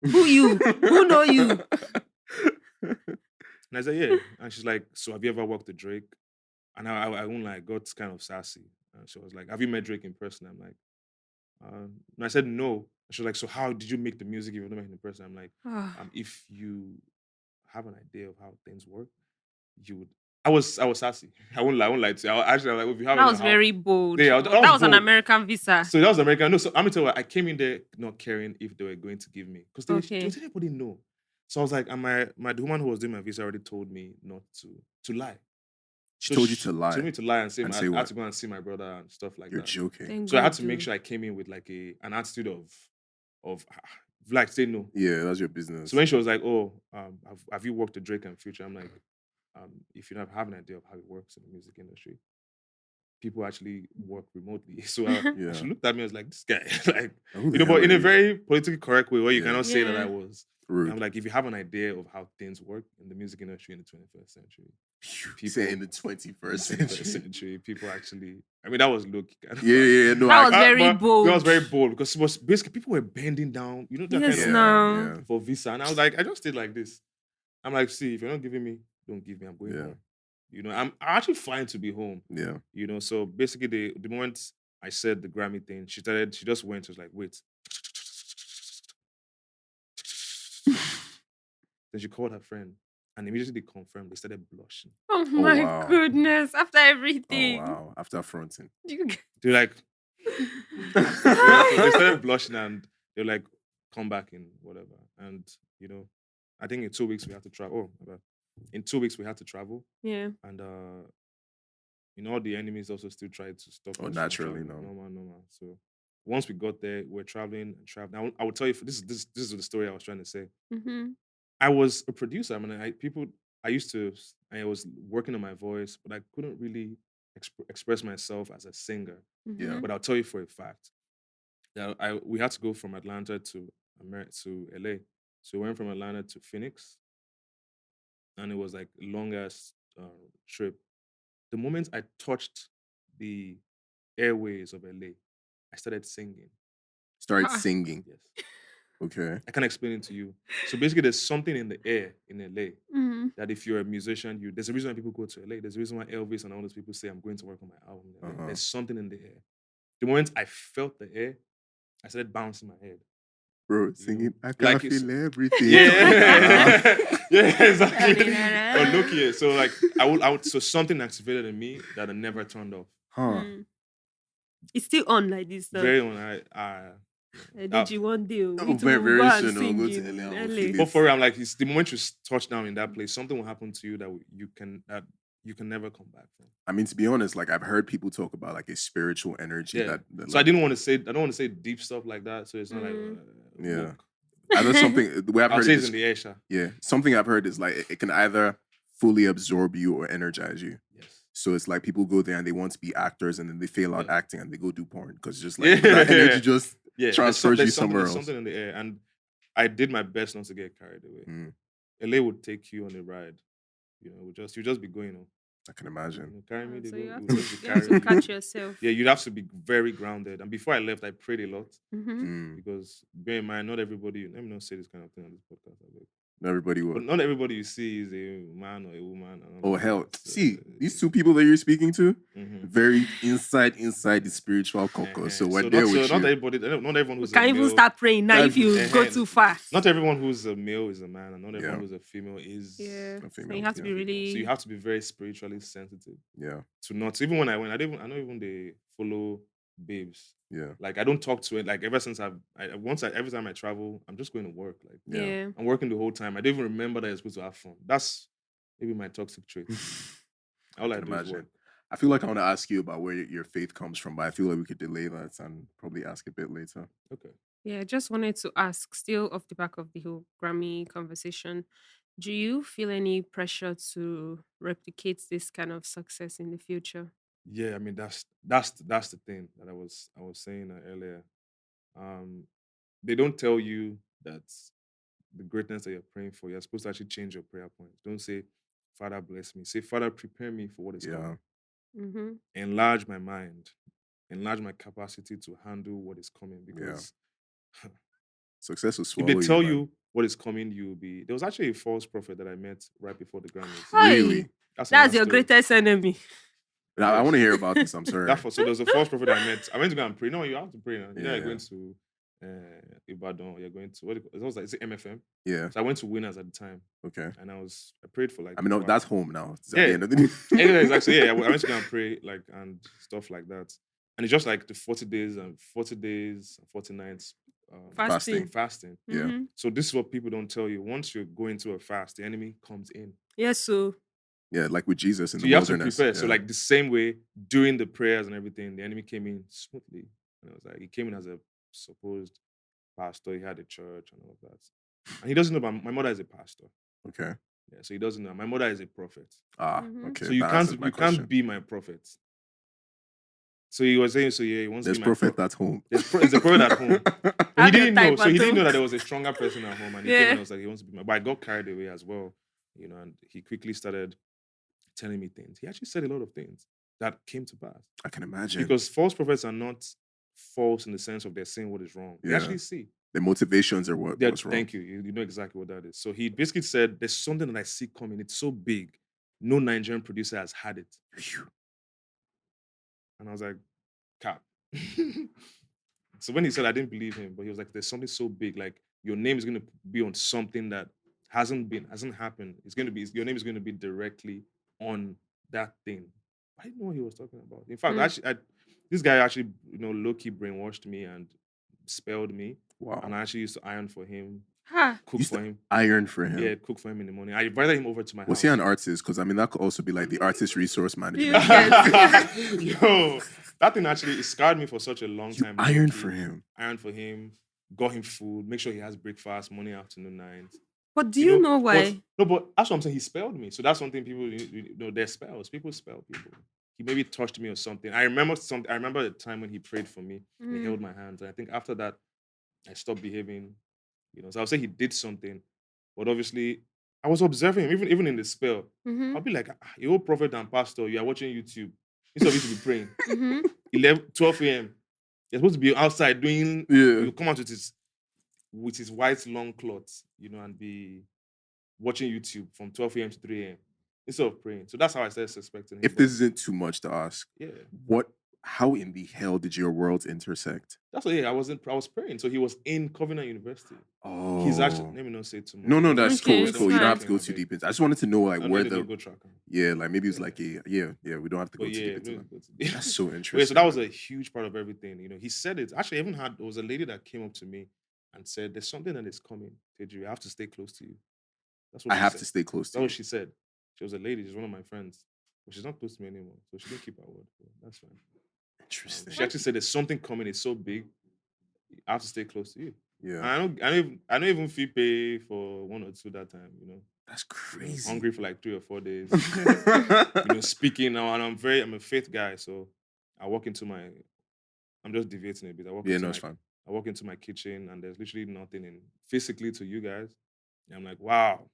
Speaker 2: who you? Who know you?
Speaker 3: And I said, yeah. And she's like, so have you ever worked with Drake? And I won't lie, got kind of sassy. And she was like, have you met Drake in person? I'm like, and I said no. And she was like, so how did you make the music if you don't make it in person? I'm like, if you have an idea of how things work, you would. I was sassy. I won't lie to you. I was like, if you have
Speaker 2: that was very bold.
Speaker 3: Yeah,
Speaker 2: that was an
Speaker 3: bold.
Speaker 2: American visa.
Speaker 3: So that was American. No, so I'm gonna tell you what, I came in there not caring if they were going to give me. Because didn't anybody know. So I was like, and the woman who was doing my visa already told me not to lie.
Speaker 4: She told you to lie.
Speaker 3: She told me to lie and say I had to go and see my brother and stuff like
Speaker 4: You're
Speaker 3: that.
Speaker 4: You're joking.
Speaker 3: So I had to make sure I came in with like an attitude of like say no.
Speaker 4: Yeah, that's your business.
Speaker 3: So when she was like, oh, have you worked with Drake and Future? I'm like, if you don't have an idea of how it works in the music industry, people actually work remotely. So she looked at me and was like, this guy, like, but in a very politically correct way where you cannot say that I was. I'm like, if you have an idea of how things work in the music industry in the 21st century,
Speaker 4: people say in the 21st
Speaker 3: century, people actually, that was low-key.
Speaker 4: No,
Speaker 2: that was very bold.
Speaker 3: That was very bold because it was basically people were bending down, that kind of for visa. And I was like, I just stayed like this. I'm like, see, if you're not giving me, don't give me. I'm going home. I'm actually fine to be home.
Speaker 4: Yeah.
Speaker 3: So basically the moment I said the Grammy thing, she just went, she was like, wait. Then she called her friend and immediately they confirmed. They started blushing.
Speaker 2: Oh my goodness. After everything.
Speaker 4: Oh wow. After fronting.
Speaker 3: They're like, they started blushing and they're like, come back in whatever. And, I think in 2 weeks we had to travel. In 2 weeks we had to travel.
Speaker 2: Yeah.
Speaker 3: And, all the enemies also still tried to stop us.
Speaker 4: Oh, naturally, no.
Speaker 3: Normal. So once we got there, we're traveling. Now, I will tell you, this is the story I was trying to say.
Speaker 2: Mm-hmm.
Speaker 3: I was a producer. I was working on my voice, but I couldn't really express myself as a singer.
Speaker 2: Mm-hmm.
Speaker 4: Yeah.
Speaker 3: But I'll tell you for a fact that we had to go from Atlanta to LA. So we went from Atlanta to Phoenix, and it was like a longest trip. The moment I touched the airways of LA, I started singing.
Speaker 4: Started singing.
Speaker 3: Yes.
Speaker 4: Okay.
Speaker 3: I can't explain it to you. So basically, there's something in the air in LA that if you're a musician, there's a reason why people go to LA. There's a reason why Elvis and all those people say, I'm going to work on my album. In LA. There's something in the air. The moment I felt the air, I started bouncing my head.
Speaker 4: Bro, singing, I can
Speaker 3: like
Speaker 4: feel everything.
Speaker 3: Yeah, yeah, exactly. But look here, so like I would, so something activated in me that I never turned off.
Speaker 4: Huh.
Speaker 2: It's still on like this.
Speaker 3: Very on.
Speaker 2: Did you one day?
Speaker 4: Very soon I'll go to LA.
Speaker 2: LA.
Speaker 3: But for real, I'm like, it's the moment you touch down in that place, something will happen to you that you can never come back from.
Speaker 4: I mean, to be honest, like I've heard people talk about like a spiritual energy that
Speaker 3: so I don't want to say deep stuff like that. So it's not like
Speaker 4: I know something the way I've heard
Speaker 3: it in the air.
Speaker 4: Yeah, something I've heard is like it can either fully absorb you or energize you.
Speaker 3: Yes.
Speaker 4: So it's like people go there and they want to be actors and then they fail out acting and they go do porn because just like that energy just transfers you somewhere else.
Speaker 3: Something in the air, and I did my best not to get carried away. LA would take you on a ride. You just be going on.
Speaker 4: I can imagine.
Speaker 3: Carry me.
Speaker 2: So you have to catch yourself.
Speaker 3: Yeah, you'd have to be very grounded. And before I left, I prayed a lot because bear in mind, not everybody. Let me not say this kind of thing on this podcast.
Speaker 4: Not everybody will.
Speaker 3: But not everybody you see is a man or a woman.
Speaker 4: Oh hell! See, these two people that you're speaking to, very inside the spiritual caucus. So we're there with
Speaker 3: not
Speaker 4: you.
Speaker 3: Everybody, not everyone who's
Speaker 2: can't even start praying now if you go too far.
Speaker 3: Not everyone who's a male is a man, and not everyone who's a female is
Speaker 2: a female. So you have to be really.
Speaker 3: So you have to be very spiritually sensitive.
Speaker 4: Yeah.
Speaker 3: To not even when I went, I know even they follow babes.
Speaker 4: Yeah.
Speaker 3: Like I don't talk to it. Like ever since every time I travel, I'm just going to work. Like I'm working the whole time. I don't even remember that I'm supposed to have fun. That's maybe my toxic trait. All I do is work.
Speaker 4: I feel like I want to ask you about where your faith comes from, but I feel like we could delay that and probably ask a bit later.
Speaker 3: Okay.
Speaker 2: Yeah, I just wanted to ask, still off the back of the whole Grammy conversation, do you feel any pressure to replicate this kind of success in the future?
Speaker 3: Yeah, I mean that's the thing that I was saying earlier. They don't tell you that the greatness that you're praying for, you're supposed to actually change your prayer point. Don't say, Father, bless me. Say, Father, prepare me for what is coming. Enlarge my mind, enlarge my capacity to handle what is coming. Because
Speaker 4: success will swallow
Speaker 3: if they tell you what is coming, you'll be. There was actually a false prophet that I met right before the Grammys.
Speaker 4: Really?
Speaker 2: That's your greatest enemy.
Speaker 4: I want to hear about this. I'm sorry.
Speaker 3: So there was a false prophet I met. I went to go and pray. No, you have to pray now. You're going to Ibadan. You're going to it was like, is it MFM?
Speaker 4: Yeah.
Speaker 3: So I went to Winners at the time.
Speaker 4: Okay.
Speaker 3: And I prayed for like.
Speaker 4: I mean, that's home now.
Speaker 3: Exactly. Yeah, I went to go and pray like and stuff like that. And it's just like the 40 days and 40 nights. Fasting.
Speaker 4: Yeah.
Speaker 3: So this is what people don't tell you. Once you go into a fast, the enemy comes in.
Speaker 2: Yes, so.
Speaker 4: Yeah, like with Jesus in the
Speaker 3: wilderness.
Speaker 4: You have to
Speaker 3: prepare.
Speaker 4: Yeah.
Speaker 3: So like the same way, during the prayers and everything, the enemy came in smoothly. And I was like, he came in as a supposed pastor. He had a church and all of that. And he doesn't know about my mother is a pastor.
Speaker 4: Okay.
Speaker 3: Yeah, so he doesn't know. My mother is a prophet.
Speaker 4: Okay.
Speaker 3: So you can't be my prophet. So he was saying, he wants to be my
Speaker 4: prophet at home.
Speaker 3: There's a prophet at home. He didn't know. So he didn't know that there was a stronger person at home. And he came and was like, he wants to be my. But I got carried away as well. And he quickly started telling me things. He actually said a lot of things that came to pass.
Speaker 4: I can imagine.
Speaker 3: Because false prophets are not false in the sense of they're saying what is wrong. They actually see.
Speaker 4: The motivations are what's wrong.
Speaker 3: Thank you. You know exactly what that is. So he basically said, there's something that I see coming. It's so big. No Nigerian producer has had it. And I was like, cap. So when he said, I didn't believe him, but he was like, there's something so big. Like your name is going to be on something that hasn't happened. Your name is going to be directly on that thing. I didn't know what he was talking about. In fact, this guy actually, low-key brainwashed me and spelled me.
Speaker 4: Wow.
Speaker 3: And I actually used to iron for him, cook for him.
Speaker 4: Iron for him?
Speaker 3: Yeah, cook for him in the morning. I invited him over to my house.
Speaker 4: Was he an artist? Because, I mean, that could also be like the artist resource manager.
Speaker 3: Yo, that thing actually scarred me for such a long time.
Speaker 4: Ironed for him?
Speaker 3: Ironed for him, got him food, make sure he has breakfast, morning, afternoon, night.
Speaker 2: But do you know why?
Speaker 3: But that's what I'm saying. He spelled me. So that's one thing people, their spells. People spell people. He maybe touched me or something. I remember the time when he prayed for me. He held my hands. And I think after that, I stopped behaving, So I would say he did something, but obviously I was observing him, even in the spell. I'll be like, you old prophet and pastor, you are watching YouTube. Instead of you to be praying. 12 a.m. You're supposed to be outside doing, you come out with his white long cloth, and be watching YouTube from 12 a.m. to 3 a.m. instead of praying. So that's how I started suspecting him.
Speaker 4: If this isn't too much to ask, how in the hell did your worlds intersect?
Speaker 3: That's what, I was praying. So he was in Covenant University.
Speaker 4: Oh.
Speaker 3: He's actually, let me not say too much.
Speaker 4: No, that's cool. It's cool. You don't have to go too deep into. I just wanted to know where the maybe it's like we don't have to go too deep into that. That's so interesting.
Speaker 3: So that was a huge part of everything. He said it. Actually, I even there was a lady that came up to me and said, "There's something that is coming, Tejiri. I have to stay close to you." That's what
Speaker 4: I have to stay close to you.
Speaker 3: That's what she said. She was a lady. She's one of my friends. But she's not close to me anymore. So she didn't keep her word. That's fine.
Speaker 4: Interesting.
Speaker 3: She actually said there's something coming. It's so big. I have to stay close to you.
Speaker 4: Yeah.
Speaker 3: I don't even feel pay for 1 or 2 that time.
Speaker 4: That's crazy.
Speaker 3: Hungry for like 3 or 4 days. Speaking now, and I'm a faith guy, so I walk into I'm just deviating a bit.
Speaker 4: It's fine.
Speaker 3: I walk into my kitchen and there's literally nothing physically to you guys. And I'm like, wow,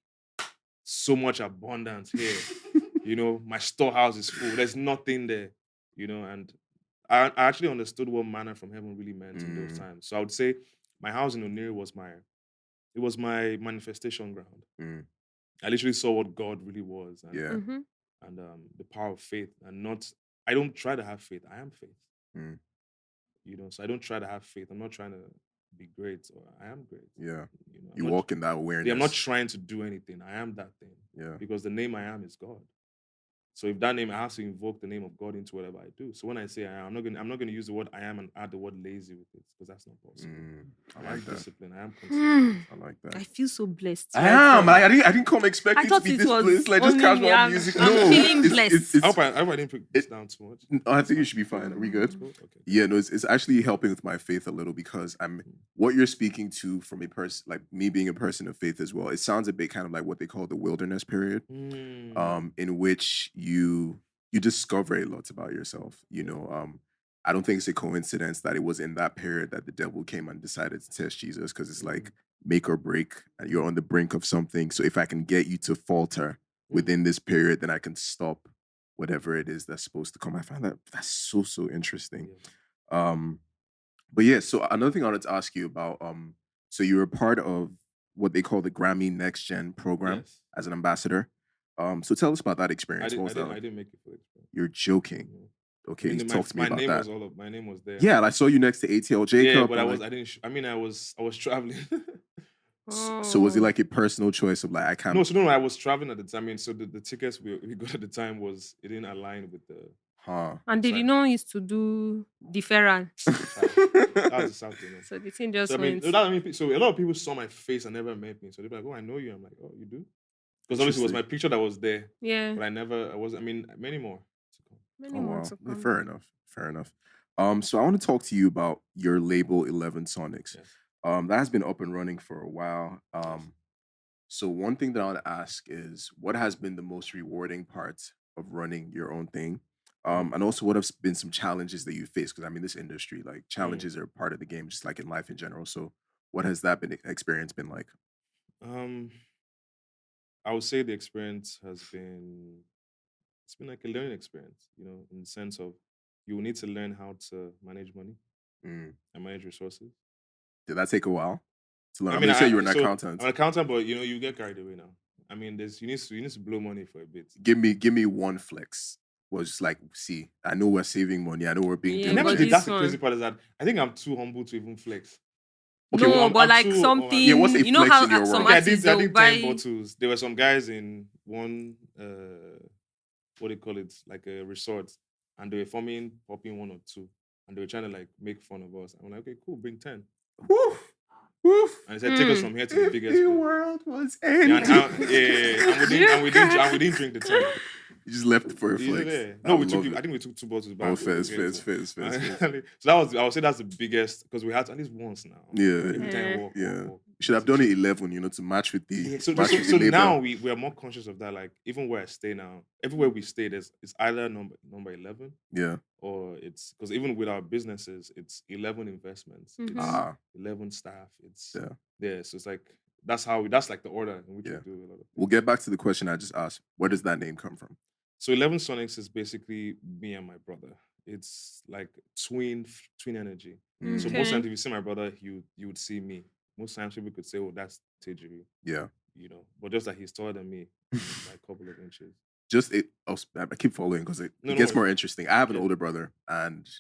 Speaker 3: so much abundance here. My storehouse is full. There's nothing there, and I actually understood what manna from heaven really meant in those times. So I would say my house in Oniri was my manifestation ground. I literally saw what God really was. And, and the power of faith. And I don't try to have faith. I am faith. So I don't try to have faith. I'm not trying to be great, or I am great.
Speaker 4: Yeah. You walk in that awareness.
Speaker 3: I'm not trying to do anything. I am that thing.
Speaker 4: Yeah.
Speaker 3: Because the name I am is God. So if that name, I have to invoke the name of God into whatever I do. So when I say I am, I'm not gonna use the word I am and add the word lazy with it, because that's not possible.
Speaker 4: I like that.
Speaker 3: Discipline. I am consistent.
Speaker 4: I like that.
Speaker 2: I feel so blessed.
Speaker 4: I am. I didn't come expecting to be this blessed. Like just casual music.
Speaker 2: I'm feeling blessed.
Speaker 3: I hope I didn't put this down too much.
Speaker 4: I think you should be fine. Are we good?
Speaker 3: Okay.
Speaker 4: Yeah, no, it's actually helping with my faith a little, because what you're speaking to from a person, like me being a person of faith as well, it sounds a bit kind of like what they call the wilderness period, in which you discover a lot about yourself. I don't think it's a coincidence that it was in that period that the devil came and decided to test Jesus, because it's like make or break, and you're on the brink of something. So if I can get you to falter within this period, then I can stop whatever it is that's supposed to come. I find that's so interesting. But yeah, so another thing I wanted to ask you about, so you were part of what they call the Grammy Next Gen program as an ambassador. So tell us about that experience.
Speaker 3: I didn't make it for the experience.
Speaker 4: You're joking. Okay, talk to me about that.
Speaker 3: My name was there.
Speaker 4: Yeah, I saw you next to ATL Jacob.
Speaker 3: Yeah, but I was traveling.
Speaker 4: So was it like a personal choice of like I can't?
Speaker 3: No, I was traveling at the time. So the tickets we got at the time it didn't align with the.
Speaker 2: And they did not used to do deferral.
Speaker 3: That was the South,
Speaker 2: So the thing just went.
Speaker 3: So a lot of people saw my face and never met me. So they're like, "Oh, I know you." I'm like, "Oh, you do?" Because obviously it was my picture that was there.
Speaker 2: Yeah.
Speaker 3: But many more to come.
Speaker 2: Many more to come.
Speaker 4: Fair enough. So I want to talk to you about your label 11 Sonics.
Speaker 3: Yes.
Speaker 4: That has been up and running for a while. So one thing that I want to ask is, what has been the most rewarding part of running your own thing? And also, what have been some challenges that you faced? Because this industry, like challenges are part of the game, just like in life in general. So what has that experience been like?
Speaker 3: I would say the experience it's been like a learning experience, in the sense of you will need to learn how to manage money and manage resources.
Speaker 4: Did that take a while to learn? You say you were an accountant.
Speaker 3: I'm an accountant, but you get carried away now. You need to blow money for a bit.
Speaker 4: Give me one flex. Was just like, see, I know we're saving money. I know we're being.
Speaker 3: That's the crazy part, is that I think I'm too humble to even flex.
Speaker 2: Okay, no, but like something.
Speaker 4: What's a
Speaker 2: how
Speaker 4: in your
Speaker 2: some
Speaker 4: world?
Speaker 3: I did 10 bottles. There were some guys in one, what do you call it, like a resort, and they were popping 1 or 2, and they were trying to like make fun of us. I'm like, okay, cool, bring 10.
Speaker 4: Woof.
Speaker 3: And he said, take us from here to the biggest.
Speaker 4: The world was ending.
Speaker 3: And we didn't drink the 10.
Speaker 4: You just left it for a flex.
Speaker 3: No, I think we took 2 bottles back.
Speaker 4: Oh, fizz.
Speaker 3: So I would say that's the biggest, because we had to at least once now.
Speaker 4: Yeah.
Speaker 3: Every time walk.
Speaker 4: should have done it 11, to match with the.
Speaker 3: Yeah, so
Speaker 4: label.
Speaker 3: now we are more conscious of that. Like even where I stay now, everywhere we stay, it's either number 11,
Speaker 4: Yeah.
Speaker 3: or it's because even with our businesses, it's 11 investments,
Speaker 2: Mhm.
Speaker 3: it's 11 staff, it's
Speaker 4: Yeah.
Speaker 3: So it's like that's like the order in which we do a lot of things.
Speaker 4: We'll get back to the question I just asked. Where does that name come from?
Speaker 3: So 11 Sonics is basically me and my brother. It's like twin energy. So most times if you see my brother, you would see me. Most times people could say, "Oh, that's Tejiri."
Speaker 4: Yeah.
Speaker 3: But just that he's taller than me by a couple of inches.
Speaker 4: I keep following because it gets more interesting. I have an older brother, and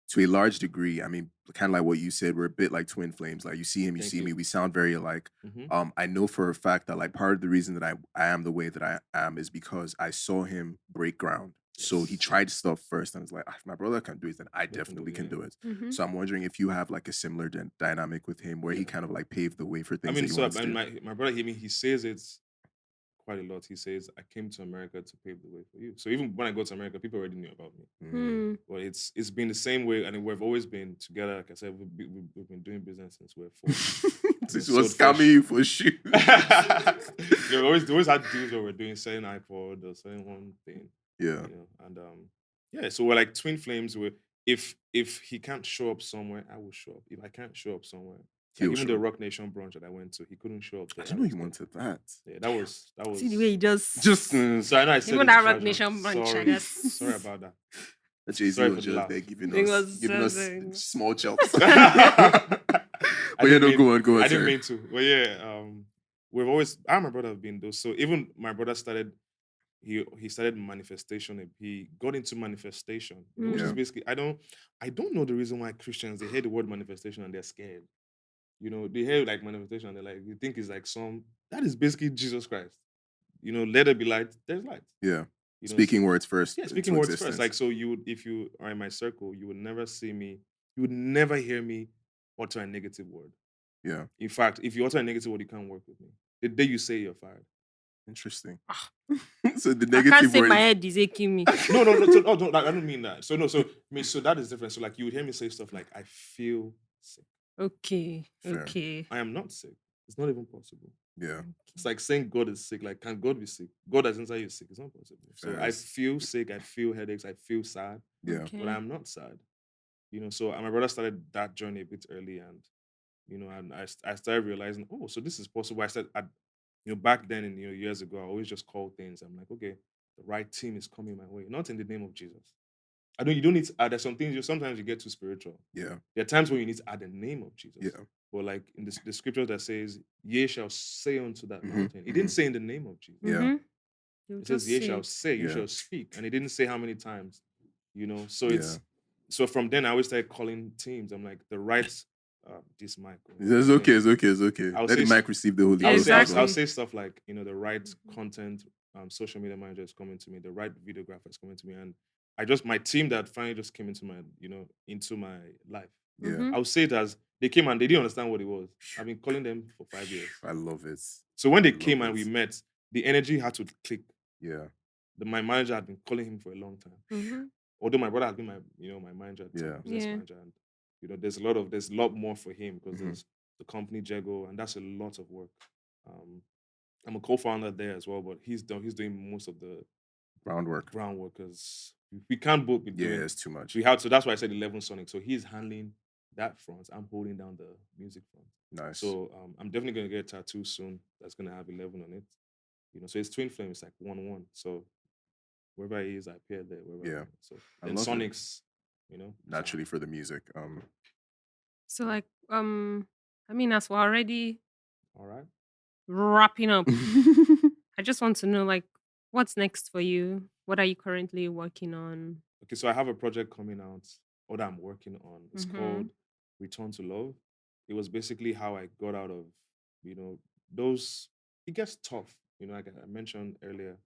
Speaker 4: to a large degree, I mean, kind of like what you said, we're a bit like twin flames. Like you see him, you see me. We sound very alike. I know for a fact that like part of the reason that I am the way that I am is because I saw him break ground. So he tried stuff first and was like, if my brother can do it, then I definitely can do it. So I'm wondering if you have like a similar dynamic with him where he kind of like paved the way for things. I mean,
Speaker 3: my brother, he says it's quite a lot. He says, I came to America to pave the way for you. So even when I go to America, people already knew about me. But it's been the same way, and we've always been together. Like I said, we've been doing business since we're 4.
Speaker 4: This was scamming you for shoes.
Speaker 3: We always had deals where we're doing selling iPod or selling one thing.
Speaker 4: Yeah.
Speaker 3: And so we're like twin flames. Where if he can't show up somewhere, I will show up. If I can't show up somewhere, like even the Rock Nation brunch that I went to, he couldn't show up.
Speaker 4: I didn't know he wanted that.
Speaker 3: Yeah, that was.
Speaker 2: See the way he just.
Speaker 3: So I know I said
Speaker 2: even that Rock Nation brunch, I guess.
Speaker 3: Sorry about that.
Speaker 4: Jay-Z was just there giving us small jokes.
Speaker 3: But
Speaker 4: go on.
Speaker 3: I didn't mean to. But we've always. I and my brother have been those. So even my brother started. He started manifestation. He got into manifestation, which is basically I don't know the reason why Christians they hear the word manifestation and they're scared. They hear like manifestation and they're like, you think it's like that is basically Jesus Christ. Let there be light, there's light.
Speaker 4: Yeah. Speaking words first.
Speaker 3: Yeah, speaking words first. Like so if you are in my circle, you would never see me, you would never hear me utter a negative word.
Speaker 4: Yeah.
Speaker 3: In fact, if you utter a negative word, you can't work with me. The day you say you're fired.
Speaker 4: Interesting. So the negative
Speaker 2: I can't say
Speaker 4: word...
Speaker 2: my head is aching me.
Speaker 3: No. I don't mean that. So that is different. So like you would hear me say stuff like, I feel sick.
Speaker 2: Okay.
Speaker 4: Fair.
Speaker 2: Okay.
Speaker 3: I am not sick. It's not even possible.
Speaker 4: Yeah.
Speaker 3: It's like saying God is sick. Like, can God be sick? God that's inside you is sick. It's not possible.
Speaker 4: Fair.
Speaker 3: So I feel sick. I feel headaches. I feel sad.
Speaker 4: Yeah.
Speaker 2: Okay.
Speaker 3: But I'm not sad. So my brother started that journey a bit early, and and I started realizing, oh, so this is possible. I said, back then, and years ago, I always just call things. I'm like, okay, the right team is coming my way, not in the name of Jesus. You don't need to add. There's some things sometimes you get too spiritual.
Speaker 4: Yeah.
Speaker 3: There are times when you need to add the name of Jesus.
Speaker 4: Yeah.
Speaker 3: But like in the scripture that says, "Ye shall say unto that mountain." It didn't say in the name of Jesus.
Speaker 4: Yeah.
Speaker 3: It says, "Ye shall say." You shall speak, and it didn't say how many times. So it's so from then I always started calling teams. I'm like the right. This mic.
Speaker 4: It's okay. Let the mic receive the Holy Ghost.
Speaker 3: I'll say stuff like the right content, social media manager is coming to me, the right videographer is coming to me, and my team that finally just came into my into my life.
Speaker 4: Yeah.
Speaker 3: I would say it as they came and they didn't understand what it was. I've been calling them for 5 years.
Speaker 4: I love it.
Speaker 3: So when they came and we met, the energy had to click.
Speaker 4: Yeah.
Speaker 3: My manager had been calling him for a long time. Although my brother had been my manager, business manager, and there's a lot more for him because there's the company Jego, and that's a lot of work. I'm a co-founder there as well, but he's doing most of the
Speaker 4: groundwork
Speaker 3: because we can't both be doing.
Speaker 4: Yeah, it's too much.
Speaker 3: So that's why I said 11 Sonic. So he's handling that front. I'm holding down the music front.
Speaker 4: Nice.
Speaker 3: So I'm definitely gonna get a tattoo soon. That's gonna have 11 on it. So it's twin flame. It's like 1-1. So wherever he is, I appear there.
Speaker 4: Yeah.
Speaker 3: So then Sonics,
Speaker 4: naturally for the music.
Speaker 2: So like I mean, as we're already
Speaker 3: all right
Speaker 2: wrapping up, I just want to know like what's next for you? What are you currently working on?
Speaker 3: Okay, so I have a project coming out, or that I'm working on. It's called Return to Love. It was basically how I got out of, those. It gets tough, like I mentioned earlier.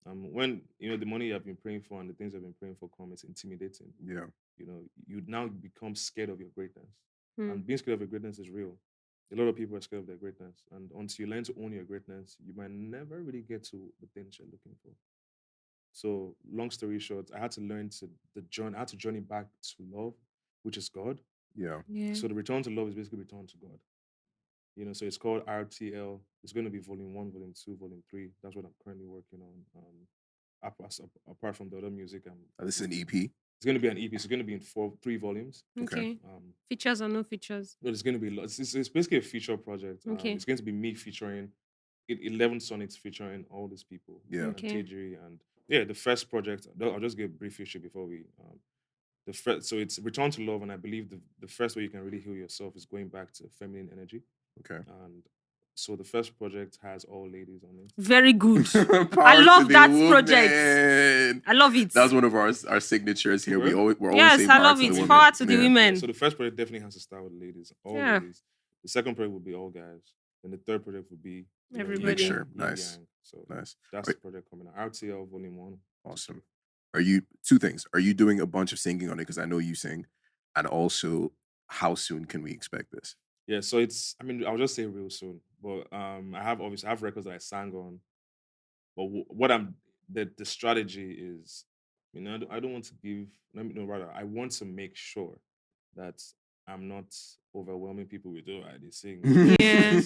Speaker 3: When the money you've been praying for and the things you've been praying for come, it's intimidating.
Speaker 4: Yeah.
Speaker 3: You now become scared of your greatness, and being scared of your greatness is real. A lot of people are scared of their greatness, and until you learn to own your greatness, you might never really get to the things you're looking for. So, long story short, I had to learn I had to journey back to love, which is God.
Speaker 4: Yeah.
Speaker 2: Yeah.
Speaker 3: So the return to love is basically return to God. So it's called RTL. It's going to be volume 1, volume 2, volume 3. That's what I'm currently working on. Apart from the other music,
Speaker 4: This is an EP.
Speaker 3: it's going to be an EP. It's going to be in 3 volumes.
Speaker 2: Okay.
Speaker 3: Um,
Speaker 2: Features or no features?
Speaker 3: No, it's going to be it's basically a feature project.
Speaker 2: Okay.
Speaker 3: It's going to be me featuring 11 sonics featuring all these people.
Speaker 4: Yeah.
Speaker 3: And
Speaker 2: Okay.
Speaker 3: Tejiri and the first project. I'll just give a brief history before we. So it's Return to Love, and I believe the first way you can really heal yourself is going back to feminine energy.
Speaker 4: Okay.
Speaker 3: And so the first project has all ladies on it.
Speaker 2: Very good.
Speaker 4: Power
Speaker 2: I love
Speaker 4: to the
Speaker 2: that
Speaker 4: woman.
Speaker 2: project. I love it.
Speaker 4: That's one of our signatures here.
Speaker 3: Really?
Speaker 4: We're always
Speaker 2: Yes,
Speaker 4: saying
Speaker 2: I
Speaker 4: power
Speaker 2: love
Speaker 4: to the
Speaker 2: it.
Speaker 4: women.
Speaker 2: Power to the
Speaker 4: Yeah.
Speaker 2: women.
Speaker 3: So the first project definitely has to start with ladies, all
Speaker 2: Yeah.
Speaker 3: ladies. The second project would be all guys. And the third project would be
Speaker 2: Everybody.
Speaker 4: Mixture.
Speaker 3: yin
Speaker 4: Nice.
Speaker 3: yang. So
Speaker 4: Nice.
Speaker 3: that's the project coming out. RTL Volume 1.
Speaker 4: Awesome. Are you two things? Are you doing a bunch of singing on it? Because I know you sing. And also, how soon can we expect this?
Speaker 3: Yeah, so I'll just say real soon. But I have records that I sang on. But the strategy is, I don't want to give, rather, I want to make sure that I'm not overwhelming people with, they sing.
Speaker 2: Yeah.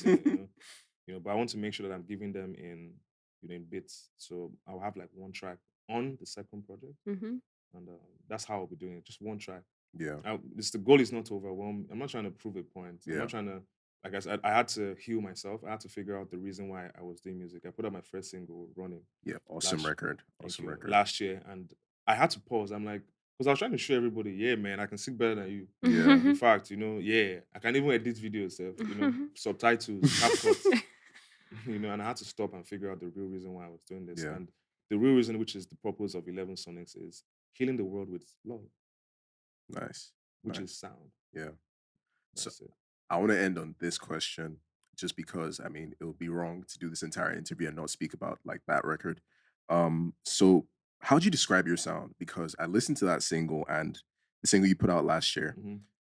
Speaker 3: But I want to make sure that I'm giving them in bits. So I'll have like one track on the second project.
Speaker 2: Mm-hmm.
Speaker 3: And that's how I'll be doing it. Just one track.
Speaker 4: Yeah.
Speaker 3: The goal is not to overwhelm. I'm not trying to prove a point.
Speaker 4: Yeah.
Speaker 3: I'm not trying to, like I said, I had to heal myself. I had to figure out the reason why I was doing music. I put out my first single, Running.
Speaker 4: Yeah. Awesome record. Awesome record.
Speaker 3: Last year. And I had to pause. I'm like, because I was trying to show everybody, yeah, man, I can sing better than you.
Speaker 4: Yeah.
Speaker 3: In fact, I can even edit videos, subtitles, CapCut. And I had to stop and figure out the real reason why I was doing this.
Speaker 4: Yeah.
Speaker 3: And the real reason, which is the purpose of 11 Sonics, is healing the world with love.
Speaker 4: Nice.
Speaker 3: Which is sound.
Speaker 4: Yeah.
Speaker 3: That's it.
Speaker 4: I want to end on this question just because, it would be wrong to do this entire interview and not speak about like that record. So how would you describe your sound? Because I listened to that single and the single you put out last year,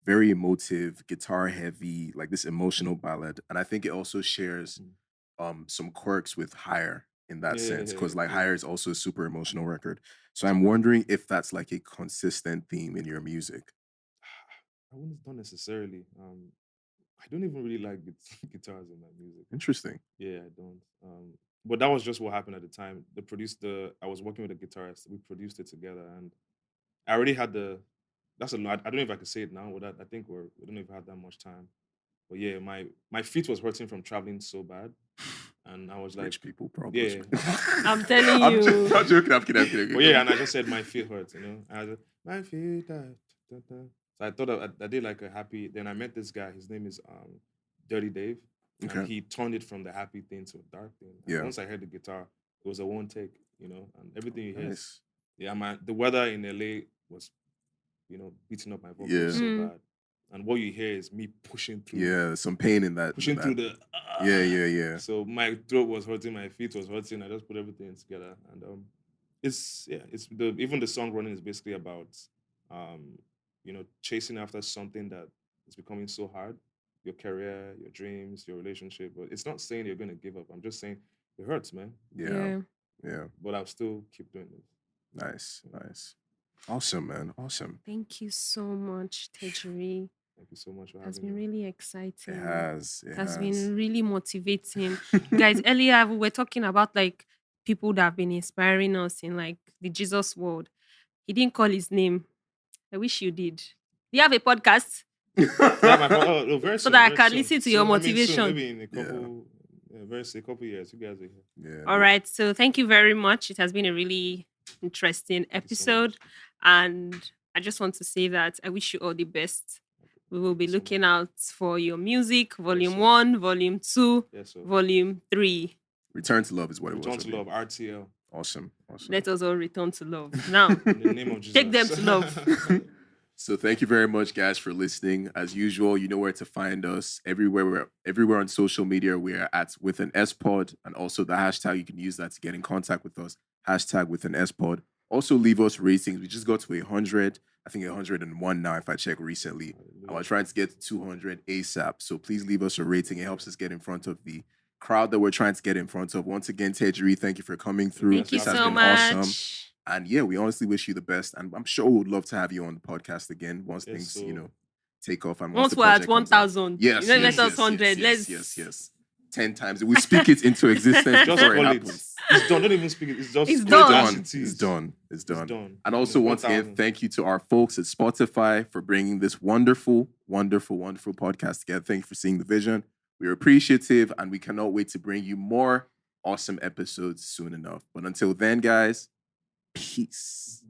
Speaker 4: very emotive, guitar heavy, like this emotional ballad. And I think it also shares some quirks with Higher in that sense, because Higher is also a super emotional record. So I'm wondering if that's like a consistent theme in your music.
Speaker 3: Not necessarily. I don't even really like guitars in my music.
Speaker 4: Interesting.
Speaker 3: Yeah, I don't. But that was just what happened at the time. I was working with a guitarist. We produced it together, and I already had that's a lot. I don't know if I can say it now. I think we don't even have that much time. But yeah, my feet was hurting from traveling so bad. And I was like,
Speaker 4: rich people problems.
Speaker 3: Yeah.
Speaker 2: I'm telling you.
Speaker 4: I'm joking. I'm kidding.
Speaker 3: But yeah, and I just said my feet hurt, I was like, my feet hurt. So I thought I did like a happy. Then I met this guy. His name is Dede.
Speaker 4: Okay.
Speaker 3: And he turned it from the happy thing to a dark thing. And once I heard the guitar, it was a one take, and everything you hear.
Speaker 4: Nice.
Speaker 3: Yeah, the weather in LA was, beating up my vocals so bad. And what you hear is me pushing through.
Speaker 4: Yeah, some pain in that.
Speaker 3: Pushing through the.
Speaker 4: Yeah.
Speaker 3: So my throat was hurting, my feet was hurting. I just put everything together, and even the song Running is basically about, chasing after something that is becoming so hard, your career, your dreams, your relationship. But it's not saying you're gonna give up. I'm just saying it hurts, man.
Speaker 4: Yeah.
Speaker 3: But I'll still keep doing this.
Speaker 4: Nice. Awesome, man. Awesome.
Speaker 2: Thank you so much, Tejiri.
Speaker 3: Thank you so much for
Speaker 2: It has
Speaker 3: having
Speaker 2: been
Speaker 3: me.
Speaker 2: really exciting.
Speaker 4: It has
Speaker 2: been really motivating. Guys, earlier we were talking about like people that have been inspiring us in like the Jesus world. He didn't call his name. I wish you did. Do you have a podcast?
Speaker 3: Very
Speaker 2: so
Speaker 3: soon,
Speaker 2: that I
Speaker 3: very
Speaker 2: can
Speaker 3: soon.
Speaker 2: listen to your motivation.
Speaker 3: Soon, maybe in a couple years, you guys are here.
Speaker 4: Yeah.
Speaker 2: All right. So thank you very much. It has been a really interesting episode. And I just want to say that I wish you all the best. We will be looking out for your music, Volume 1, Volume 2, Volume 3.
Speaker 4: Return to Love is what it was.
Speaker 3: Return to Love, RTL.
Speaker 4: Awesome.
Speaker 2: Let us all return to love. Now,
Speaker 3: in the name of Jesus.
Speaker 2: Take them to love.
Speaker 4: So thank you very much, guys, for listening. As usual, you know where to find us. Everywhere on social media, we are at With an S Pod, and also the hashtag, you can use that to get in contact with us. Hashtag With an S Pod. Also leave us ratings. We just got to 100. I think 101 now if I check recently. I was trying to get to 200 ASAP. So please leave us a rating. It helps us get in front of the crowd that we're trying to get in front of. Once again, Tejiri, thank you for coming through.
Speaker 2: Thank you
Speaker 4: This has
Speaker 2: so
Speaker 4: been
Speaker 2: much.
Speaker 4: awesome. And yeah, we honestly wish you the best. And I'm sure we would love to have you on the podcast again once things, take off. And
Speaker 2: Once
Speaker 4: the
Speaker 2: we're at
Speaker 4: project comes out-
Speaker 2: 1,000,
Speaker 4: yes,
Speaker 2: let
Speaker 4: yes,
Speaker 2: us
Speaker 4: yes,
Speaker 2: 100.
Speaker 4: yes,
Speaker 2: Let's.
Speaker 4: yes. 10 times. We speak it into existence
Speaker 3: Just
Speaker 4: before it
Speaker 3: call it.
Speaker 4: happens.
Speaker 3: It's done. Don't even speak it. It's just
Speaker 2: It's
Speaker 3: call it
Speaker 2: done.
Speaker 3: as
Speaker 4: It's
Speaker 3: it is.
Speaker 4: done. It's done.
Speaker 3: done.
Speaker 4: And also, once again,
Speaker 3: 1,000.
Speaker 4: thank you to our folks at Spotify for bringing this wonderful, wonderful, wonderful podcast together. Thank you for seeing the vision. We're appreciative, and we cannot wait to bring you more awesome episodes soon enough. But until then, guys, peace.